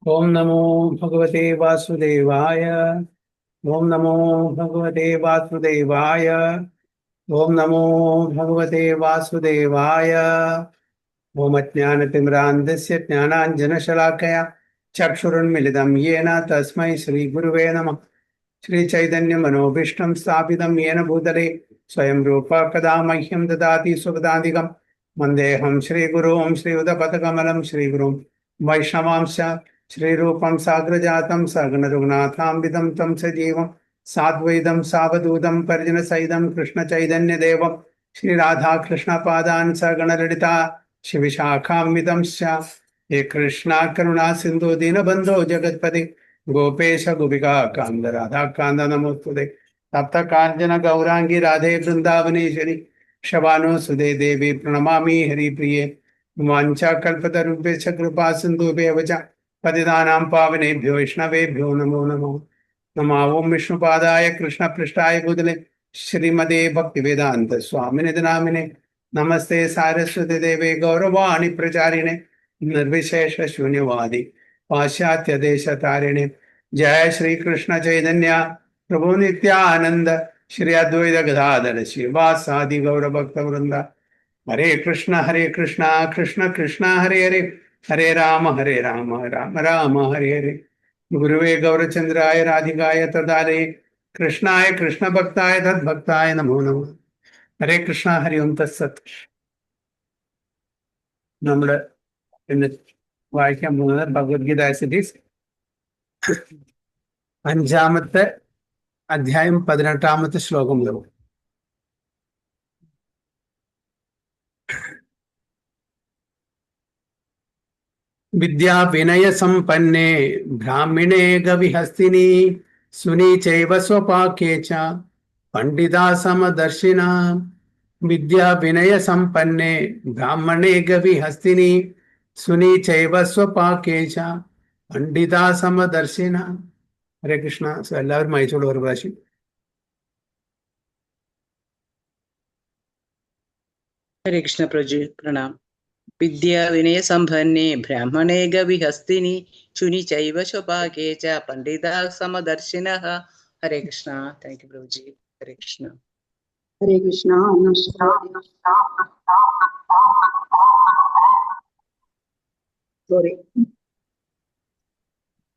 ओम नमो भगवते वासुदेवाय। ओम नमो भगवते वासुदेवाय। ओम नमो भगवते वासुदेवाय। ओम अज्ञानतिमिरान्धस्य ज्ञानाञ्जनशलाकया चक्षुरुन्मिलितं येन तस्मै श्रीगुरुवे नमः। श्रीचैतन्यमनोभीष्टं स्थापितं येन भूतले स्वयं रूप कदा मह्यं ददाति सुखदादिकं वन्देऽहं श्रीगुरुं श्रीयुतपदकमलं श्रीगुरुं वैष्णवांश्च श्रीरूपं साग्रजातं सगणरघुनाथान्वितं तं सजीवं साद्वैतं सावधूतं परिजनसहितं कृष्णचैतन्यदेवं श्रीराधाकृष्णपादान् सगणललिता शिविशाखान्वितंश्च हे कृष्णा करुणा सिन्धु दीनबन्धो जगत्पते गोपेश गोपिका कांद राधा कांद नमोस्तुते तप्त कांचन गौरांगी राधे वृंदावनेश्वरी शबानो सुदे देवी प्रणमामि हरिप्रिये वाञ्छा कल्पतरुभ्यश्च कृपा सिन्धुभ्येव च पतितानां पावनेभ्यो वैष्णवेभ्यो नमो नमः। नमः ओं विष्णुपादाय कृष्णपृष्ठाय भूतले श्रीमते भक्तिवेदान्त स्वामिने नामिने नमस्ते सारस्वती देवे गौरवाणी प्रचारिणे निर्विशेष शून्यवादी पाश्चात्य देश तारिणे। जय श्री कृष्ण चैतन्य प्रभु नित्यानंद श्री अद्वैत गदाधर श्रीवासादि गौर भक्त वृंदा। हरे कृष्ण कृष्ण कृष्ण हरे हरे हरे राम राम राम हरे हरे। गुरुवे गौरचंद्राय राधिकाय तदालये कृष्णाय कृष्ण भक्ताय तद्भक्ताय नमो नमः। हरे कृष्ण हरि ओम तत्सत। നമ്മുടെ ഇന്ന് വായിക്കാൻ പോകുന്നത് ഭഗവത്ഗീത സിരീസ് അഞ്ചാമത്തെ അധ്യായം 18ാമത്തെ ശ്ലോകം മുതൽ. വിദ്യാ വിനയ സമ്പന്നേ ബ്രാഹ്മിണേ ഗവിഹസ്തിനി സുനി ചൈവ സ്വപാകേ ച പണ്ഡിതാ സമദർശിന. വിദ്യാ വിനയ സമ്പന്നേ ബ്രാഹ്മണേ ഗവിഹസ്തിനി സുനി ചൈവ സ്വപാകേ ച പണ്ഡിതാ സമദർശിന. ഹരേ കൃഷ്ണ. എല്ലാവരും അയച്ചോളൂ ഒരു പ്രാവശ്യം. हरे कृष्ण प्रभु प्रणाम। विद्या विनय संपन्ने ब्राह्मणे गविहस्तिनि शुनि चैव स्वपाके च पंडिता समदर्शिनः। हरे कृष्ण। थैंक यू प्रभु जी। हरे कृष्ण। हरे कृष्णा। सॉरी।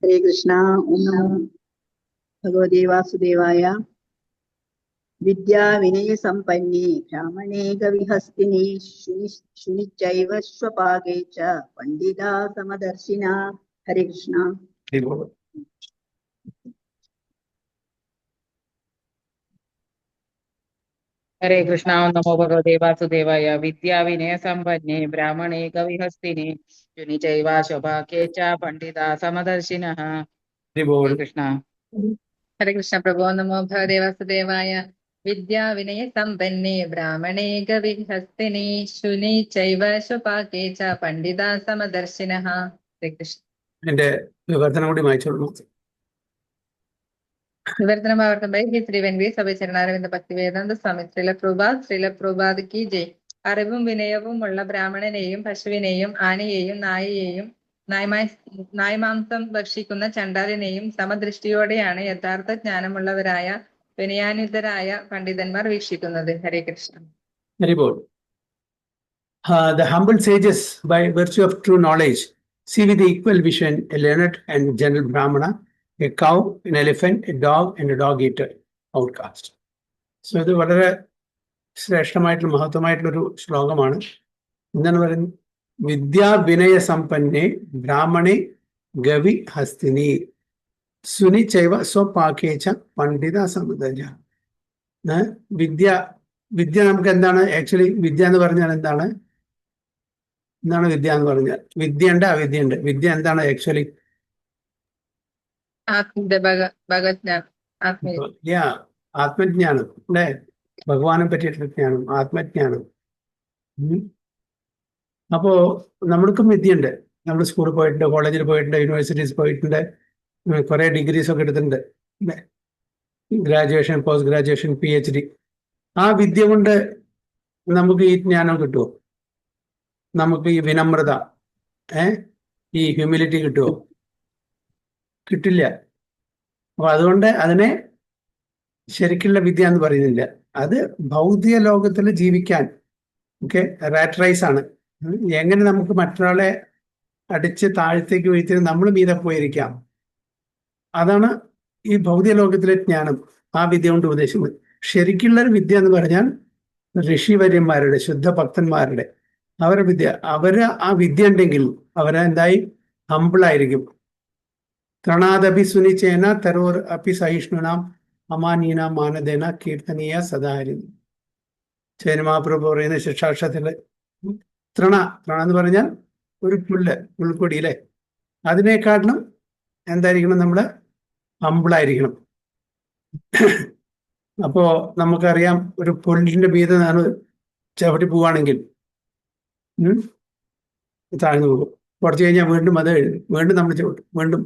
हरे कृष्णा। ओम नमो भगवते वासुदेवाय। विद्या विनय संपन्ने ब्राह्मणे गविहस्तिनि शुनिचैव स्वपाके च पंडिता समदर्शिना। हरे कृष्णा। हरे कृष्णा। नमो भगवते वासुदेवाय। विद्या विनय संपन्ने ब्राह्मणे कविहस्तिनि शुनि चैव स्वपाके च पंडिता समदर्शिनः। हरे कृष्ण। हरे कृष्ण प्रभो। नमो भगवते वासुदेवाय। विद्या विनय संपन्ने ब्राह्मणे गविहस्तिनि शुनि चैव स्वपाके च पंडिता समदर्शिनः। हरे कृष्ण. എന്റെ വിവർത്തനം കൂടി വായിച്ചോളൂ. विवर्तनभावार्थं श्री श्री वेंकटेश सभा चरणारविंद भक्तिवेदांत स्वामी श्रील प्रभुपाद की जय. അറിവും വിനയവുമുള്ള ബ്രാഹ്മണനെയും പശുവിനെയും ആനയെയും നായയെയും നായ്മാംസം ഭക്ഷിക്കുന്ന ചണ്ടാലിനെയും സമദൃഷ്ടിയോടെയാണ് യഥാർത്ഥ ജ്ഞാനമുള്ളവരായ വിനയാന്വിതരായ പണ്ഡിതന്മാർ വീക്ഷിക്കുന്നത്. ഹരേ Krishna. Very good. The humble sages, by virtue of true knowledge, see with equal vision a learned and general Brahmana, a cow, an elephant, a dog, and a dog eater outcast. So, ഇത് വളരെ ശ്രേഷ്ഠമായിട്ടുള്ള മഹത്വമായിട്ടുള്ളൊരു ശ്ലോകമാണ്. എന്താണ് പറയുന്നത്? വിദ്യാ വിനയ സമ്പന്നെ ബ്രാഹ്മണെ ഗവി ഹസ്തിനി സുനി ചൈവ സ്വപാകേച്ച പണ്ഡിത സമദജ. വിദ്യ വിദ്യ നമുക്ക് എന്താണ്? Actually വിദ്യ എന്ന് പറഞ്ഞാൽ എന്താണ്? എന്താണ് വിദ്യ എന്ന് പറഞ്ഞാൽ? വിദ്യയുണ്ട്, അവിദ്യയുണ്ട്. വിദ്യ എന്താണ് ആക്ച്വലി? ആത്മജ്ഞാനം അല്ലേ? ഭഗവാനെ പറ്റിയിട്ടുള്ള ജ്ഞാനം, ആത്മജ്ഞാനം. അപ്പോ നമ്മൾക്കും വിദ്യയുണ്ട്. നമ്മൾ സ്കൂളിൽ പോയിട്ടുണ്ട്, കോളേജിൽ പോയിട്ടുണ്ട്, യൂണിവേഴ്സിറ്റീസ് പോയിട്ടുണ്ട്, കുറെ ഡിഗ്രീസ് ഒക്കെ എടുത്തിട്ടുണ്ട്. Graduation, post graduation, PhD. ആ വിദ്യ കൊണ്ട് നമുക്ക് ഈ ജ്ഞാനം കിട്ടുമോ? നമുക്ക് ഈ വിനമ്രത, ഈ ഹ്യൂമിലിറ്റി കിട്ടുമോ? കിട്ടില്ല. അപ്പൊ അതുകൊണ്ട് അതിനെ ശരിക്കുള്ള വിദ്യ എന്ന് പറയുന്നില്ല. അത് ഭൗതിക ലോകത്തിൽ ജീവിക്കാൻ റാറ്റ് റൈസ് ആണ്. എങ്ങനെ നമുക്ക് മറ്റൊരാളെ അടിച്ച് താഴത്തേക്ക് വീഴ്ത്തി നമ്മൾ മീതെ പോയിരിക്കാം, അതാണ് ഈ ഭൗതിക ലോകത്തിലെ ജ്ഞാനം. ആ വിദ്യ കൊണ്ട് ഉപദേശിക്കുന്നത്. ശരിക്കുള്ള ഒരു വിദ്യ എന്ന് പറഞ്ഞാൽ ഋഷിവര്യന്മാരുടെ, ശുദ്ധ ഭക്തന്മാരുടെ അവരുടെ വിദ്യ. അവര് ആ വിദ്യ ഉണ്ടെങ്കിൽ അവരെന്തായി ഹംബിളായിരിക്കും. ത്രണാദപി സുനിച്ചേന തരോർ അപി സഹിഷ്ണുനാം അമാനീന മാനദേന കീർത്തനീയ സദാഹരി. ചേനമാപ്രഭു പറയുന്ന ശിക്ഷാക്ഷത്തില് തൃണ എന്ന് പറഞ്ഞാൽ ഒരു പുൽക്കൊടി അല്ലെ, അതിനേക്കാട്ടിലും എന്തായിരിക്കണം, നമ്മള് ഹംബിളായിരിക്കണം. അപ്പോ നമുക്കറിയാം, ഒരു പുല്ലിന്റെ മീതെ നാണ് ചവിട്ടി പോവുകയാണെങ്കിൽ താഴ്ന്നു പോകും. കുറച്ച് കഴിഞ്ഞാൽ വീണ്ടും അത് വീണ്ടും നമ്മൾ ചവിട്ടും, വീണ്ടും.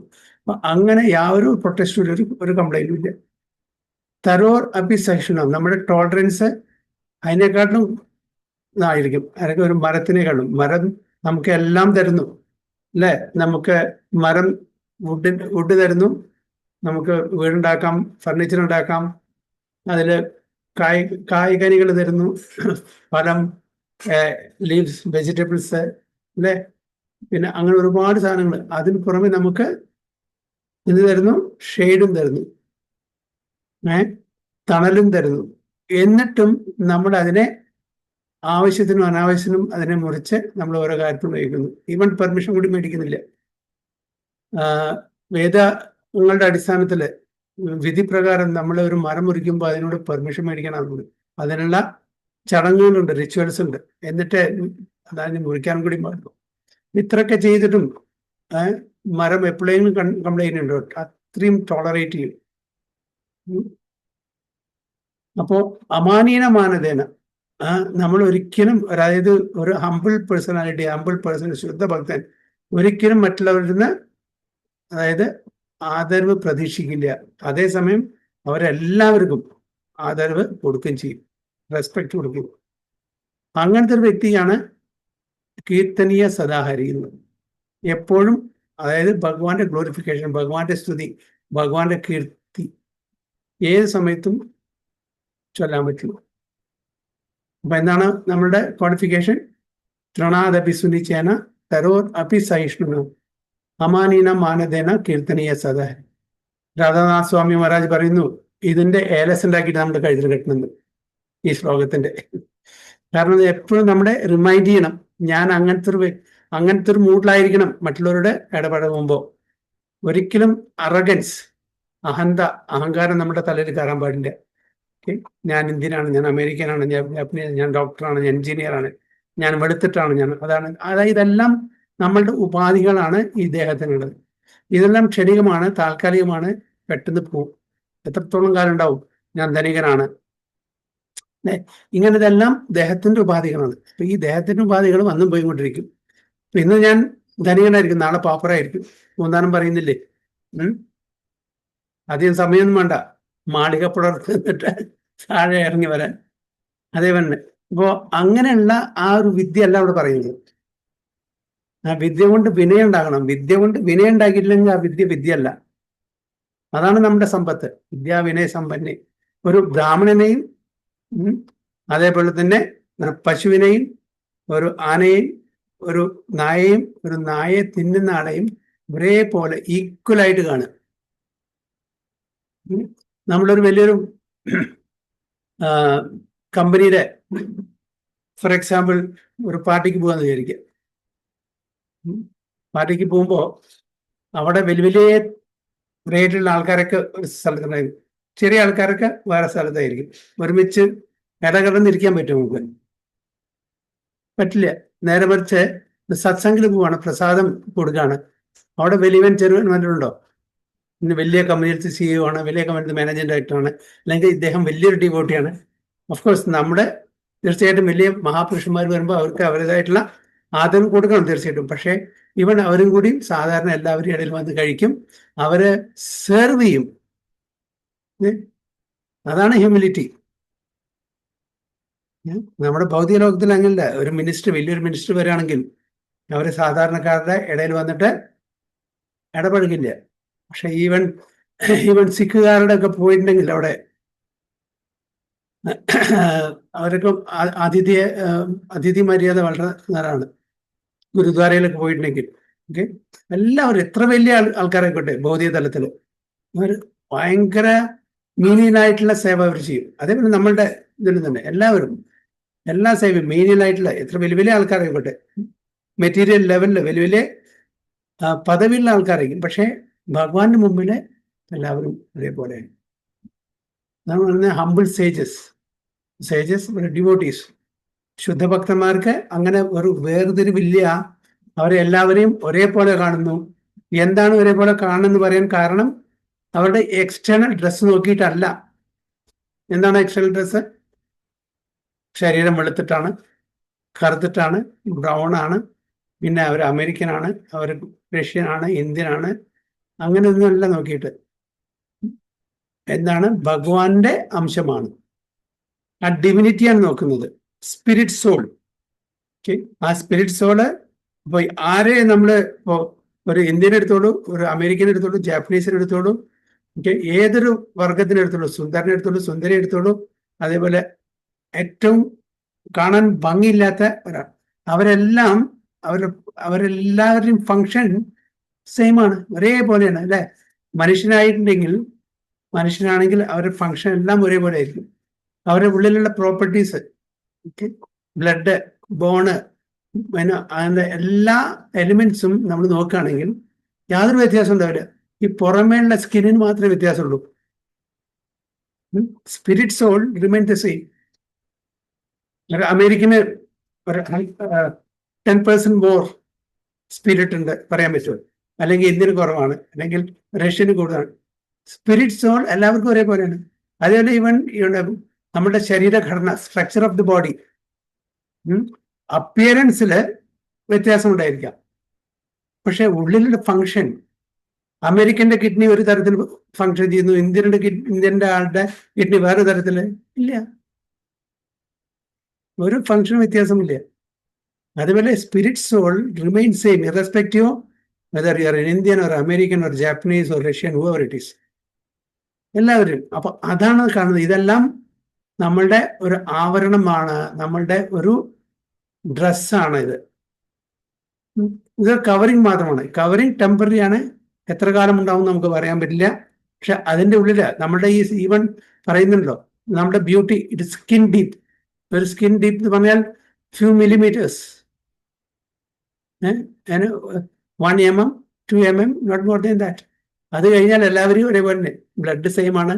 അങ്ങനെ യാതൊരു പ്രൊട്ടസ്റ്റും ഒരു കംപ്ലൈന്റും ഇല്ല. തരോർ അഭിസഹിഷ്ണുനം, നമ്മുടെ ടോളറൻസ് അതിനെക്കാട്ടിലും ഇതായിരിക്കും. അതൊക്കെ ഒരു മരത്തിനേക്കാളും. മരം നമുക്ക് എല്ലാം തരുന്നു അല്ലേ. നമുക്ക് മരം വുഡ് തരുന്നു, നമുക്ക് വീടുണ്ടാക്കാം, ഫർണിച്ചർ ഉണ്ടാക്കാം, അതിൽ കായ്കനികൾ തരുന്നു, ഫലം, ലീവ്സ്, വെജിറ്റബിൾസ് അല്ലേ, പിന്നെ അങ്ങനെ ഒരുപാട് സാധനങ്ങൾ. അതിന് പുറമെ നമുക്ക് ഇത് തരുന്നു, ഷെയ്ഡും തരുന്നു, തണലും തരുന്നു. എന്നിട്ടും നമ്മൾ അതിനെ ആവശ്യത്തിനും അനാവശ്യത്തിനും അതിനെ മുറിച്ച് നമ്മൾ ഓരോ കാര്യത്തിനും ഉപയോഗിക്കുന്നു. ഈവൻ പെർമിഷൻ കൂടി മേടിക്കുന്നില്ല. വേദങ്ങളുടെ അടിസ്ഥാനത്തിൽ വിധി പ്രകാരം നമ്മൾ ഒരു മരം മുറിക്കുമ്പോൾ അതിനോട് പെർമിഷൻ മേടിക്കണം. അതിനുള്ള ചടങ്ങുകളുണ്ട്, റിച്വൽസ് ഉണ്ട്. എന്നിട്ട് അതിന് മുറിക്കാനും കൂടി പാടുള്ളൂ. ഇത്രയൊക്കെ ചെയ്തിട്ടും മരം എപ്പോഴെങ്കിലും കംപ്ലൈന്റ് ഉണ്ടോ? അത്രയും ടോളറേറ്റ് ചെയ്യും. അപ്പോ അമാനീന മാനദേന നമ്മൾ ഒരിക്കലും, അതായത് ഒരു ഹംബിൾ പേഴ്സണാലിറ്റി, ഹംബിൾ പേഴ്സൺ, ശുദ്ധ ഭക്തൻ ഒരിക്കലും മറ്റുള്ളവരിൽ നിന്ന് അതായത് ആദരവ് പ്രതീക്ഷിക്കില്ല. അതേസമയം അവരെല്ലാവർക്കും ആദരവ് കൊടുക്കുകയും ചെയ്യും, റെസ്പെക്ട് കൊടുക്കും. അങ്ങനത്തെ ഒരു വ്യക്തിയാണ് കീർത്തനീയ സദാഹരി എന്ന്. എപ്പോഴും അതായത് ഭഗവാന്റെ ഗ്ലോറിഫിക്കേഷൻ, ഭഗവാന്റെ സ്തുതി, ഭഗവാന്റെ കീർത്തി ഏത് സമയത്തും ചൊല്ലാൻ പറ്റും. അപ്പൊ എന്താണ് നമ്മളുടെ ക്വാളിഫിക്കേഷൻ? തൃണാദപി സുനിച്ചേന തരോർ അപി സഹിഷ്ണു അമാനീന മാനദേന കീർത്തനീയ സദാഹരി. രാധാനാഥ് സ്വാമി മഹാരാജ് പറയുന്നു, ഇതിന്റെ ഏലസ് ഉണ്ടാക്കിയിട്ട് നമ്മുടെ കഴുത്തിൽ കെട്ടണമെന്ന് ഈ ശ്ലോകത്തിന്റെ. കാരണം ഇത് എപ്പോഴും നമ്മുടെ റിമൈൻഡ് ചെയ്യണം, ഞാൻ അങ്ങനത്തെ ഒരു മൂഡിലായിരിക്കണം മറ്റുള്ളവരുടെ ഇടപെടുമ്പോൾ. ഒരിക്കലും അറഗൻസ്, അഹങ്കാരം നമ്മുടെ തലയിൽ കയറാൻ പാടില്ല. ഞാൻ ഇന്ത്യനാണ്, ഞാൻ അമേരിക്കനാണ്, ഞാൻ ജാപ്പനീസ്, ഞാൻ ഡോക്ടറാണ്, ഞാൻ എഞ്ചിനീയറാണ്, ഞാൻ വെളുത്തിട്ടാണ്, ഞാൻ അതാണ്. അതായത് ഇതെല്ലാം നമ്മളുടെ ഉപാധികളാണ് ഈ ദേഹത്തിനുള്ളത്. ഇതെല്ലാം ക്ഷണികമാണ്, താൽക്കാലികമാണ്, പെട്ടെന്ന് പോവും. എത്രത്തോളം കാലം ഉണ്ടാവും? ഞാൻ ധനികനാണ്, ഇങ്ങനെ ഇതെല്ലാം ദേഹത്തിന്റെ ഉപാധികളാണ്. അപ്പൊ ഈ ദേഹത്തിന്റെ ഉപാധികൾ വന്നും പോയിക്കൊണ്ടിരിക്കും. അപ്പൊ ഇന്ന് ഞാൻ ധനികനായിരിക്കും, നാളെ പാപ്പറായിരിക്കും. മൂന്നാനം പറയുന്നില്ലേ? അധികം സമയമൊന്നും വേണ്ട, മാളിക പുലർത്തിട്ട് താഴെ ഇറങ്ങി വരാൻ. അതേപോലെ ഇപ്പോ അങ്ങനെയുള്ള ആ ഒരു വിദ്യ അല്ല അവിടെ പറയുന്നത്. ആ വിദ്യ കൊണ്ട് വിനയം ഉണ്ടാകണം. വിദ്യ കൊണ്ട് വിനയം ഉണ്ടാക്കിയിട്ടില്ലെങ്കിൽ ആ വിദ്യയല്ല. അതാണ് നമ്മുടെ സമ്പത്ത്. വിദ്യാവിനയ സമ്പന്നെ. ഒരു ബ്രാഹ്മണനെയും അതേപോലെ തന്നെ ഒരു പശുവിനെയും ഒരു ആനയെയും ഒരു നായയും ഒരു നായയെ തിന്നുന്ന ആളെയും ഒരേപോലെ ഈക്വലായിട്ട് കാണുക. നമ്മളൊരു വലിയൊരു കമ്പനിയുടെ ഫോർ എക്സാമ്പിൾ ഒരു പാർട്ടിക്ക് പോകാന്ന് വിചാരിക്കുക. പാർട്ടിക്ക് പോകുമ്പോൾ അവിടെ വലിയ വലിയ റേറ്റുള്ള ആൾക്കാരൊക്കെ ഒരു സ്ഥലത്തുണ്ടായിരുന്നു, ചെറിയ ആൾക്കാരൊക്കെ വേറെ സ്ഥലത്തായിരിക്കും. ഒരുമിച്ച് ഇടകലർന്നിരിക്കാൻ പറ്റും നമുക്ക്? പറ്റില്ല. നേരെ മറിച്ച് സത്സംഗിൽ പോവാണ്, പ്രസാദം കൊടുക്കുകയാണ്, അവിടെ വലിയവൻ ചെറുവന്മാരുണ്ടോ? ഇന്ന് വലിയ കമ്പനിയിലത്തെ CEO ആണ്, വലിയ കമ്പനിയുടെ മാനേജിംഗ് ഡയറക്ടറാണ്, അല്ലെങ്കിൽ ഇദ്ദേഹം വലിയൊരു ഡിവോട്ടിയാണ്. ഓഫ്കോഴ്സ് നമ്മുടെ തീർച്ചയായിട്ടും വലിയ മഹാപുരുഷന്മാർ വരുമ്പോൾ അവർക്ക് അവരുടേതായിട്ടുള്ള ആദരം കൊടുക്കണം തീർച്ചയായിട്ടും. പക്ഷേ ഇവൻ അവരും കൂടി സാധാരണ എല്ലാവരും ഇടയിൽ വന്ന് കഴിക്കും, അവര് സെർവ് ചെയ്യും. അതാണ് ഹ്യൂമിലിറ്റി. നമ്മുടെ ഭൗതിക ലോകത്തിൽ അങ്ങനല്ല. ഒരു മിനിസ്റ്റർ, വലിയൊരു മിനിസ്റ്റർ വരികയാണെങ്കിൽ അവര് സാധാരണക്കാരുടെ ഇടയിൽ വന്നിട്ട് ഇടപഴകില്ല. പക്ഷെ ഈവൻ സിഖുകാരുടെ ഒക്കെ പോയിട്ടുണ്ടെങ്കിൽ അവിടെ അവരൊക്കെ അതിഥി മര്യാദ വളരെ നേരാണ്. ഗുരുദ്വാരയിലൊക്കെ പോയിട്ടുണ്ടെങ്കിൽ ഓക്കെ, എല്ലാവരും എത്ര വലിയ ആൾക്കാരായിക്കോട്ടെ ഭൗതിക തലത്തിൽ അവർ ഭയങ്കര മീനിയനായിട്ടുള്ള സേവ അവർ ചെയ്യും. അതേപോലെ നമ്മളുടെ ഇതിൽ തന്നെ എല്ലാവരും എല്ലാ സേവയും മീനിയനായിട്ടുള്ള എത്ര വലിയ വലിയ ആൾക്കാരായിക്കോട്ടെ, മെറ്റീരിയൽ ലെവലിൽ വലിയ വലിയ പദവിയുള്ള ആൾക്കാരായിരിക്കും. പക്ഷേ ഭഗവാന്റെ മുമ്പിൽ എല്ലാവരും ഒരേപോലെയാണ്. നമ്മൾ പറഞ്ഞ ഹംബിൾ സേജസ് ഡിവോട്ടീസ്, ശുദ്ധഭക്തന്മാർക്ക് അങ്ങനെ ഒരു വേർതിരിവില്ല. അവരെ എല്ലാവരെയും ഒരേപോലെ കാണുന്നു. എന്താണ് ഒരേപോലെ കാണുന്നെന്ന് പറയാൻ കാരണം അവരുടെ എക്സ്റ്റേണൽ ഡ്രസ്സ് നോക്കിയിട്ടല്ല. എന്താണ് എക്സ്റ്റേണൽ ഡ്രസ്സ്? ശരീരം വെളുത്തിട്ടാണ്, കറുത്തിട്ടാണ്, ബ്രൗൺ ആണ്, പിന്നെ അവർ അമേരിക്കനാണ്, അവർ റഷ്യനാണ്, ഇന്ത്യനാണ്, അങ്ങനെയൊന്നുമല്ല നോക്കിയിട്ട്. എന്താണ്? ഭഗവാന്റെ അംശമാണ്, ആ ഡിവിനിറ്റിയാണ് നോക്കുന്നത്. Spirit soul. ഓക്കെ, ആ സ്പിരിറ്റ് സോള് ഇപ്പോൾ ആരെ നമ്മൾ ഇപ്പോൾ ഒരു ഇന്ത്യൻ എടുത്തോളൂ, ഒരു അമേരിക്കൻ എടുത്തോളൂ, ജാപ്പനീസിനെ എടുത്തോളൂ, ഓക്കെ, ഏതൊരു വർഗത്തിനെ എടുത്തോളൂ, സുന്ദരനെ എടുത്തോളൂ, സുന്ദരി എടുത്തോളൂ, അതേപോലെ ഏറ്റവും കാണാൻ ഭംഗിയില്ലാത്ത ഒരാൾ, അവരെല്ലാവരുടെയും ഫങ്ഷൻ സെയിം ആണ്, ഒരേപോലെയാണ് അല്ലെ? മനുഷ്യനാണെങ്കിൽ അവരുടെ ഫങ്ഷൻ എല്ലാം ഒരേപോലെ ആയിരിക്കും. അവരുടെ ഉള്ളിലുള്ള പ്രോപ്പർട്ടീസ്, ബ്ലഡ്, ബോണ്, പിന്നെ അതിൻ്റെ എല്ലാ എലിമെന്റ്സും നമ്മൾ നോക്കുകയാണെങ്കിൽ യാതൊരു വ്യത്യാസം ഉണ്ടാവില്ല. ഈ പുറമേയുള്ള സ്കിന്നിന് മാത്രമേ വ്യത്യാസമുള്ളൂ. Spirit soul remain the same. ഒരു അമേരിക്കന് 10% മോർ സ്പിരിറ്റ് ഉണ്ട് പറയാൻ പറ്റുമോ? അല്ലെങ്കിൽ ഇന്ത്യന് കുറവാണ്, അല്ലെങ്കിൽ റഷ്യന് കൂടുതലാണ്. സ്പിരിറ്റ് സോൾ എല്ലാവർക്കും ഒരേപോലെയാണ്. അതേപോലെ ഈവൻ നമ്മുടെ ശരീരഘടന, സ്ട്രക്ചർ ഓഫ് ദി ബോഡി, അപ്പിയറൻസിൽ വ്യത്യാസം ഉണ്ടായിരിക്കാം, പക്ഷെ ഉള്ളിലുള്ള ഫങ്ഷൻ, അമേരിക്കന്റെ കിഡ്നി ഒരു തരത്തിൽ ഫങ്ഷൻ ചെയ്യുന്നു, ഇന്ത്യന്റെ ആളുടെ കിഡ്നി വേറെ തരത്തിൽ ഇല്ല, ഒരു ഫങ്ഷൻ വ്യത്യാസമില്ല. അതുപോലെ spirit soul remain same irrespective of whether you are an Indian or American or Japanese or Russian, whoever it is, എല്ലാവരും. അപ്പൊ അതാണ് കാണുന്നത്. ഇതെല്ലാം നമ്മളുടെ ഒരു ആവരണമാണ്, നമ്മളുടെ ഒരു ഡ്രസ്സാണ്. ഇത് കവറിങ് മാത്രമാണ്. കവറിങ് ടെമ്പററി ആണ്, എത്ര കാലം ഉണ്ടാവും നമുക്ക് പറയാൻ പറ്റില്ല. പക്ഷെ അതിൻ്റെ ഉള്ളിൽ നമ്മളുടെ ഈ ഈവൻ പറയുന്നുണ്ടല്ലോ, നമ്മുടെ ബ്യൂട്ടി ഇറ്റ് സ്കിൻ ഡീപ്പ്. ഒരു സ്കിൻ ഡീപ്പ് എന്ന് പറഞ്ഞാൽ few millimetres, 1 mm, 2 mm, not more than that. അത് കഴിഞ്ഞാൽ എല്ലാവരും ഒരേപോലെ തന്നെ. ബ്ലഡ് സെയിം ആണ്,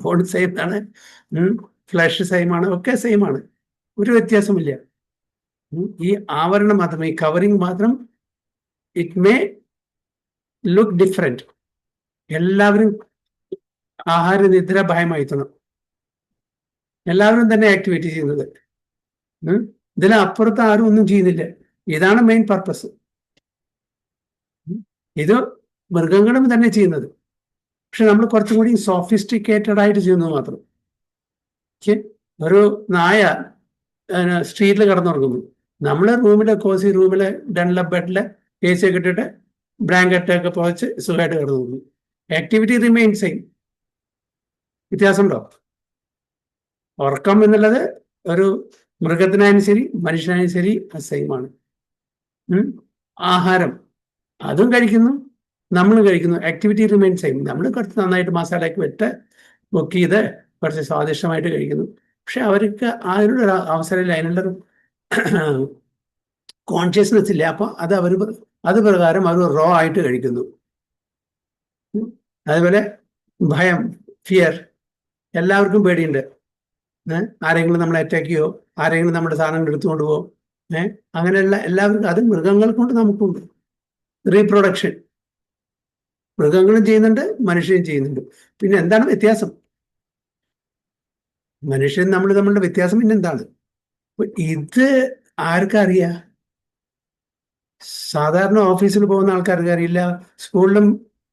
ബോൺ സെയിം ആണ്, ഫ്ലഷ് സെയിം ആണ്, ഒക്കെ സെയിം ആണ്, ഒരു വ്യത്യാസമില്ല. ഈ ആവരണം മാത്രം, ഈ കവറിങ് മാത്രം ഇറ്റ് മേ ലുക്ക് ഡിഫറെന്റ്. എല്ലാവരും ആഹാര നിദ്ര ഭയമായിത്തണം, എല്ലാവരും തന്നെ ആക്ടിവിറ്റി ചെയ്യുന്നത്. ഇതിലപ്പുറത്ത് ആരും ഒന്നും ചെയ്യുന്നില്ല. ഇതാണ് മെയിൻ പർപ്പസ്. ഇത് മൃഗങ്ങളും തന്നെ ചെയ്യുന്നത്, പക്ഷെ നമ്മൾ കുറച്ചും കൂടി സോഫിസ്റ്റിക്കേറ്റഡ് ആയിട്ട് ചെയ്യുന്നത് മാത്രം. ഒരു നായ സ്ട്രീറ്റിൽ കിടന്നുറങ്ങുന്നു, നമ്മൾ റൂമിലെ കോസി റൂമിലെ ഡൺലപ്പ് ബെഡിലെ AC ഒക്കെ ഇട്ടിട്ട് ബ്ലാങ്കറ്റൊക്കെ പുതച്ച് സുഖമായിട്ട് കിടന്നു. Activity remain same. വ്യത്യാസമുണ്ടോ? ഉറക്കം എന്നുള്ളത് ഒരു മൃഗത്തിനായാലും ശരി മനുഷ്യനായാലും ശരി സെയിം ആണ്. ആഹാരം അതും കഴിക്കുന്നു, നമ്മളും കഴിക്കുന്നു, ആക്ടിവിറ്റി റിമെയിൻ സെയിം. നമ്മൾ കുറച്ച് നന്നായിട്ട് മസാലയൊക്കെ വിട്ട് കുക്ക് ചെയ്ത് കുറച്ച് സ്വാദിഷ്ടമായിട്ട് കഴിക്കുന്നു. പക്ഷെ അവർക്ക് അതിനുള്ള അവസരമില്ല, അതിനുള്ള കോൺഷ്യസ്നെസ് ഇല്ല. അപ്പോൾ അത് പ്രകാരം അവർ റോ ആയിട്ട് കഴിക്കുന്നു. അതുപോലെ ഭയം, ഫിയർ, എല്ലാവർക്കും പേടിയുണ്ട്. ആരെങ്കിലും നമ്മളെ അറ്റാക്ക് ചെയ്യോ, ആരെങ്കിലും നമ്മുടെ സാധനങ്ങൾ എടുത്തുകൊണ്ട് പോകും, അങ്ങനെയുള്ള എല്ലാവർക്കും. അത് മൃഗങ്ങൾ കൊണ്ട് നമുക്കുണ്ട്. റീപ്രൊഡക്ഷൻ മൃഗങ്ങളും ചെയ്യുന്നുണ്ട്, മനുഷ്യനും ചെയ്യുന്നുണ്ട്. പിന്നെ എന്താണ് വ്യത്യാസം? മനുഷ്യൻ നമ്മൾ തമ്മിലുള്ള വ്യത്യാസം പിന്നെ എന്താണ്? ഇത് ആർക്കറിയാം? സാധാരണ ഓഫീസിൽ പോകുന്ന ആൾക്കാർക്ക് അറിയില്ല, സ്കൂളിലും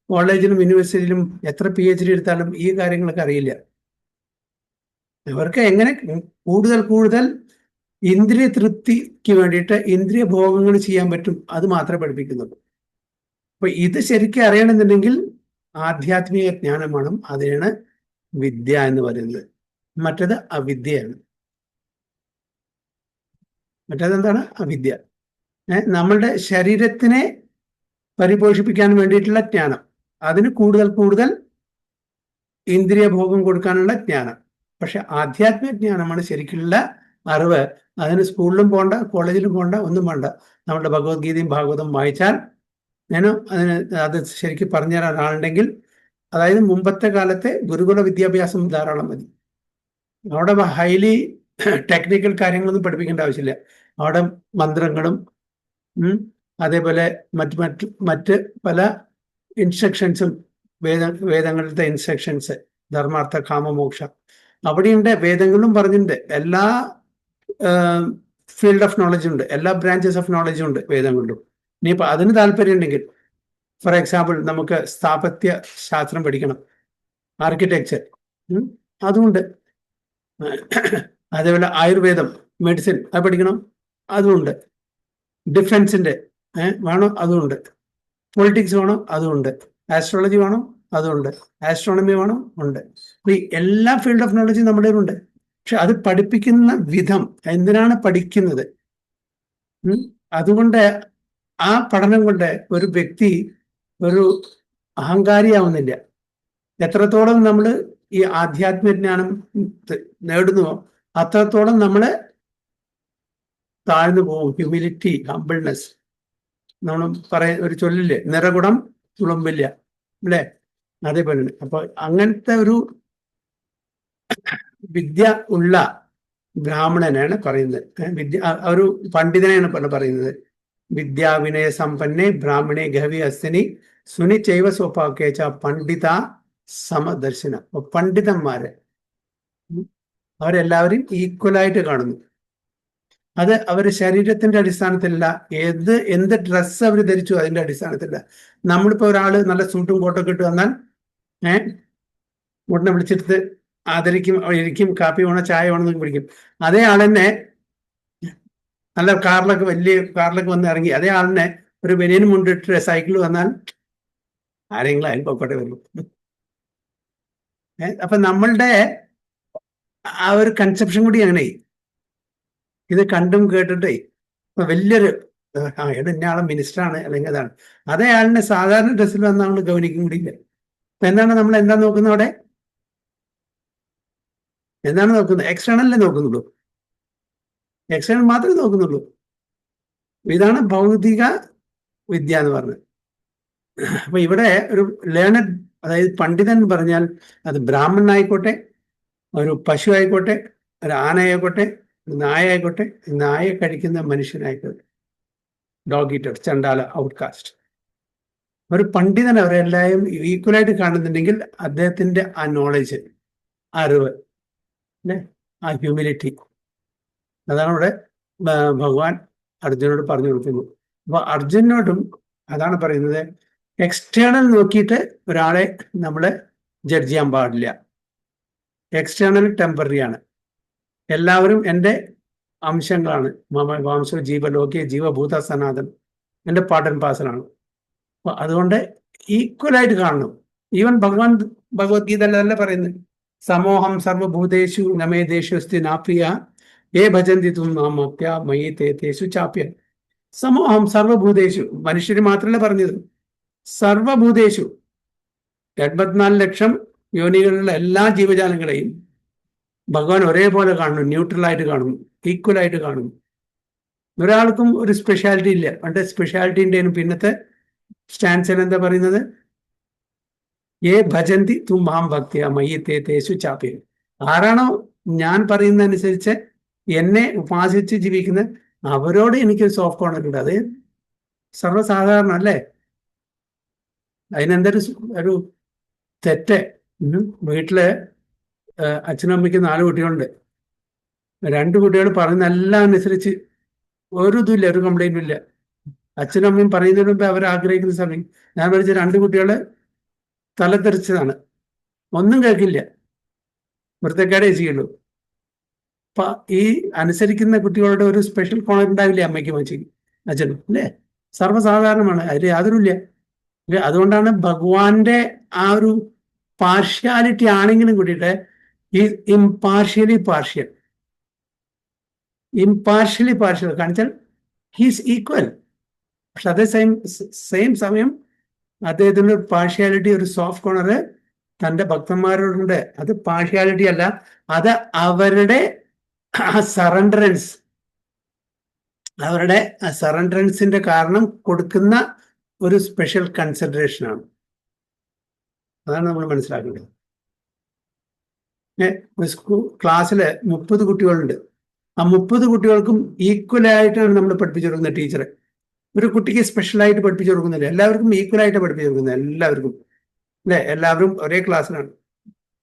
കോളേജിലും യൂണിവേഴ്സിറ്റിയിലും എത്ര PhD എടുത്താലും ഈ കാര്യങ്ങളൊക്കെ അറിയില്ല. ഇവർക്ക് എങ്ങനെ കൂടുതൽ ഇന്ദ്രിയ തൃപ്തിക്ക് വേണ്ടിയിട്ട് ഇന്ദ്രിയ ഭോഗങ്ങൾ ചെയ്യാൻ പറ്റും, അത് മാത്രമേ പഠിപ്പിക്കുന്നുള്ളൂ. അപ്പൊ ഇത് ശരിക്കും അറിയണമെന്നുണ്ടെങ്കിൽ ആധ്യാത്മിക ജ്ഞാനമാണ്, അതിനാണ് വിദ്യ എന്ന് പറയുന്നത്. മറ്റത് അവിദ്യയാണ്. മറ്റേതെന്താണ്? അവിദ്യ. നമ്മളുടെ ശരീരത്തിനെ പരിപോഷിപ്പിക്കാൻ വേണ്ടിയിട്ടുള്ള ജ്ഞാനം, അതിന് കൂടുതൽ കൂടുതൽ ഇന്ദ്രിയ ഭോഗം കൊടുക്കാനുള്ള ജ്ഞാനം. പക്ഷെ ആധ്യാത്മിക ജ്ഞാനമാണ് ശരിക്കുള്ള അറിവ്. അതിന് സ്കൂളിലും പോകണ്ട, കോളേജിലും പോകണ്ട, ഒന്നും വേണ്ട. നമ്മുടെ ഭഗവത്ഗീതയും ഭാഗവതം വായിച്ചാൽ അത് ശരിക്കും പറഞ്ഞു തരാൻ ഒരാളുണ്ടെങ്കിൽ, അതായത് മുമ്പത്തെ കാലത്തെ ഗുരുകുല വിദ്യാഭ്യാസം ധാരാളം മതി. അവിടെ ഹൈലി ടെക്നിക്കൽ കാര്യങ്ങളൊന്നും പഠിപ്പിക്കേണ്ട ആവശ്യമില്ല. അവിടെ മന്ത്രങ്ങളും അതേപോലെ മറ്റ് പല ഇൻസ്ട്രക്ഷൻസും, വേദങ്ങളിലത്തെ ഇൻസ്ട്രക്ഷൻസ്, ധർമാർത്ഥ കാമമോക്ഷ അവിടെയുണ്ട്. വേദങ്ങളിലും പറഞ്ഞിട്ടുണ്ട്. എല്ലാ ഫീൽഡ് ഓഫ് നോളജും ഉണ്ട്, എല്ലാ ബ്രാഞ്ചസ് ഓഫ് നോളജും ഉണ്ട് വേദങ്ങളിലും. ഇനിയിപ്പോൾ അതിന് താല്പര്യം ഉണ്ടെങ്കിൽ, ഫോർ എക്സാമ്പിൾ നമുക്ക് സ്ഥാപത്യ ശാസ്ത്രം പഠിക്കണം, ആർക്കിടെക്ചർ, അതുമുണ്ട്. അതേപോലെ ആയുർവേദം, മെഡിസിൻ അത് പഠിക്കണം, അതുമുണ്ട്. ഡിഫൻസിന്റെ വേണം, അതുമുണ്ട്. പൊളിറ്റിക്സ് വേണം, അതുമുണ്ട്. ആസ്ട്രോളജി വേണം, അതുമുണ്ട്. ആസ്ട്രോണമി വേണം, ഉണ്ട്. അപ്പൊ ഈ എല്ലാ ഫീൽഡ് ഓഫ് നോളജും നമ്മുടെ ഉണ്ട്. പക്ഷെ അത് പഠിപ്പിക്കുന്ന വിധം, എന്തിനാണ് പഠിക്കുന്നത്, അതുകൊണ്ട് ആ പഠനം കൊണ്ട് ഒരു വ്യക്തി ഒരു അഹങ്കാരിയാവുന്നില്ല. എത്രത്തോളം നമ്മൾ ഈ ആധ്യാത്മിക ജ്ഞാനം നേടുന്നുവോ അത്രത്തോളം നമ്മൾ താഴ്ന്നു പോകും. Humility, humbleness. നമ്മൾ ഒരു ചൊല്ലില്ലേ, നിറകുടം തുളുമ്പില്ല, അല്ലേ? അതേപോലെ. അപ്പൊ അങ്ങനത്തെ ഒരു വിദ്യ ഉള്ള ബ്രാഹ്മണനാണ് പറയുന്നത്. ഒരു പണ്ഡിതനെയാണ് പറയുന്നത്. വിദ്യാവിനയ സമ്പന്നെ ബ്രാഹ്മണേ ഗഹവി അസ്തിനി സുനി ചൈവ സ്വപാക്കേച്ച പണ്ഡിത സമദർശന. അപ്പൊ പണ്ഡിതന്മാരെ അവരെല്ലാവരും ഈക്വലായിട്ട് കാണുന്നു. അത് അവർ ശരീരത്തിന്റെ അടിസ്ഥാനത്തിലല്ല, എന്ത് ഡ്രസ്സ് അവർ ധരിച്ചു അതിന്റെ അടിസ്ഥാനത്തിലല്ല. നമ്മളിപ്പോ ഒരാള് നല്ല സൂട്ടും കോട്ടൊക്കെ ഇട്ട് വന്നാൽ ഉടനെ വിളിച്ചെടുത്ത് ആദരിക്കും, ഇരിക്കും, കാപ്പി വേണോ ചായ വേണോ എന്നൊക്കെ വിളിക്കും. അതേ ആളെന്നെ നല്ല കാറിലൊക്കെ, വലിയ കാറിലൊക്കെ വന്ന് ഇറങ്ങി അതേ ആളിനെ ഒരു ബനിയനും മുണ്ടിട്ട് സൈക്കിൾ വന്നാൽ ആരെങ്കിലും അയൽപ്പൊക്കോട്ടെ വരുള്ളൂ. അപ്പൊ നമ്മളുടെ ആ ഒരു കൺസെപ്ഷൻ കൂടി അങ്ങനെ ഇത് കണ്ടും കേട്ടിട്ടേ വലിയൊരു ഇന്നയാളെ മിനിസ്റ്ററാണ് അല്ലെങ്കിൽ അതാണ്, അതേ ആളിനെ സാധാരണ ഡ്രസ്സിൽ വന്ന നമ്മൾ ഗവനിക്കും കൂടിയില്ല. അപ്പൊ എന്താണ് നമ്മൾ എന്താ നോക്കുന്നത് അവിടെ? എന്താണ് നോക്കുന്നത്? എക്സ്റ്റേണലേ നോക്കുന്നുള്ളൂ, എക്സ്റ്റേണൽ മാത്രമേ നോക്കുന്നുള്ളൂ. ഇതാണ് ഭൗതിക വിദ്യ എന്ന് പറഞ്ഞത്. അപ്പൊ ഇവിടെ ഒരു ലേണഡ്, അതായത് പണ്ഡിതൻ പറഞ്ഞാൽ അത് ബ്രാഹ്മണനായിക്കോട്ടെ, ഒരു പശു ആയിക്കോട്ടെ, ഒരു ആനയായിക്കോട്ടെ, നായ ആയിക്കോട്ടെ, നായ കഴിക്കുന്ന മനുഷ്യനായിക്കോട്ടെ, ഡോഗ് ഈറ്റർ, ചണ്ടാല, ഔട്ട്കാസ്റ്റ്, ഒരു പണ്ഡിതൻ അവരെല്ലാവരും ഈക്വലായിട്ട് കാണുന്നുണ്ടെങ്കിൽ അദ്ദേഹത്തിന്റെ ആ നോളജ്, അറിവ്, അല്ലെ, ആ ഹ്യൂമിലിറ്റി, അതാണ് ഇവിടെ ഭഗവാൻ അർജുനോട് പറഞ്ഞു കൊടുക്കുന്നത്. അപ്പൊ അർജുനോടും അതാണ് പറയുന്നത്, എക്സ്റ്റേണൽ നോക്കിയിട്ട് ഒരാളെ നമ്മളെ ജഡ്ജ് ചെയ്യാൻ പാടില്ല. എക്സ്റ്റേണൽ ടെമ്പററി ആണ്. എല്ലാവരും എൻ്റെ അംശങ്ങളാണ്. വാംശ ജീവലോകെ ജീവഭൂത സനാതൻ, എൻ്റെ പാട്ടൻ പാസനാണ്. അപ്പൊ അതുകൊണ്ട് ഈക്വലായിട്ട് കാണണം. ഈവൻ ഭഗവാൻ ഭഗവത്ഗീത അല്ല പറയുന്നത്, സമോഹം സർവഭൂതേഷു നമേദേശു അസ്തി നാപ്രിയ ഏ ഭജന്തി തും മാമപ്യ മയി തേഷു ചാപ്യ. സമോഹം സർവഭൂതേഷു, മനുഷ്യര് മാത്രമല്ല പറഞ്ഞത്, സർവഭൂതേഷു 84 ലക്ഷം യോനികളിലുള്ള എല്ലാ ജീവജാലങ്ങളെയും ഭഗവാൻ ഒരേപോലെ കാണുന്നു, ന്യൂട്രലായിട്ട് കാണുന്നു, ഈക്വലായിട്ട് കാണുന്നു. ഒരാൾക്കും ഒരു സ്പെഷ്യാലിറ്റി ഇല്ല. പണ്ട് സ്പെഷ്യാലിറ്റി ഉണ്ടേനും പിന്നത്തെ സ്റ്റാൻസിൽ എന്താ പറയുന്നത്? ഏ ഭജന്തി തും മാം ഭക്തിയ മയി തേഷു ചാപ്യ. ആരാണോ ഞാൻ പറയുന്നതനുസരിച്ച് എന്നെ ഉപാസിച്ച് ജീവിക്കുന്ന അവരോട് എനിക്ക് സോഫ്റ്റ് കോർണർ ഉണ്ട്. അത് സർവ്വസാധാരണ അല്ലേ? അതിനെന്തൊരു ഒരു തെറ്റ്. വീട്ടില് അച്ഛനും അമ്മയ്ക്ക് 4 കുട്ടികളുണ്ട്. 2 കുട്ടികൾ പറയുന്നതെല്ലാം അനുസരിച്ച് ഒരു ഇതുമില്ല, ഒരു കംപ്ലൈന്റും ഇല്ല. അച്ഛനും അമ്മയും പറയുന്നതിന് മുമ്പ് അവർ ആഗ്രഹിക്കുന്ന സമയം ഞാൻ വിളിച്ച 2 കുട്ടികള് തലതെറിച്ചതാണ്, ഒന്നും കേൾക്കില്ല, വൃത്തക്കേടേ ചെയ്യുള്ളൂ. അപ്പൊ ഈ അനുസരിക്കുന്ന കുട്ടികളുടെ ഒരു സ്പെഷ്യൽ കോണർ ഉണ്ടാവില്ലേ അമ്മയ്ക്കും അച്ഛനും, അല്ലേ? സർവ്വസാധാരണമാണ്, അതിൽ യാതൊരുമില്ല. അതുകൊണ്ടാണ് ഭഗവാന്റെ ആ ഒരു പാർഷ്യാലിറ്റി ആണെങ്കിലും കൂടിയിട്ട് ഈ ഇംപാർഷ്യലി പാർഷ്യൽ കാണിച്ചാൽ ഹീസ് ഈക്വൽ. പക്ഷെ അതേ സെയിം സമയം അദ്ദേഹത്തിന് ഒരു പാർഷ്യാലിറ്റി, ഒരു സോഫ്റ്റ് കോർണർ തൻ്റെ ഭക്തന്മാരോടുണ്ട്. അത് പാർഷ്യാലിറ്റി അല്ല, അത് അവരുടെ സറണ്ടറൻസ്, അവരുടെ സറണ്ടറൻസിന്റെ കാരണം കൊടുക്കുന്ന ഒരു സ്പെഷ്യൽ കൺസിഡറേഷനാണ്. അതാണ് നമ്മൾ മനസ്സിലാക്കേണ്ടത്. ക്ലാസ്സിൽ 30 കുട്ടികളുണ്ട്. ആ 30 കുട്ടികൾക്കും ഈക്വലായിട്ടാണ് നമ്മൾ പഠിപ്പിച്ചു കൊടുക്കുന്നത് ടീച്ചർ. ഒരു കുട്ടിക്ക് സ്പെഷ്യലായിട്ട് പഠിപ്പിച്ചു കൊടുക്കുന്നില്ല, എല്ലാവർക്കും ഈക്വലായിട്ട് പഠിപ്പിച്ചു കൊടുക്കുന്നത്, എല്ലാവർക്കും അല്ലെ, എല്ലാവരും ഒരേ ക്ലാസ്സിലാണ്.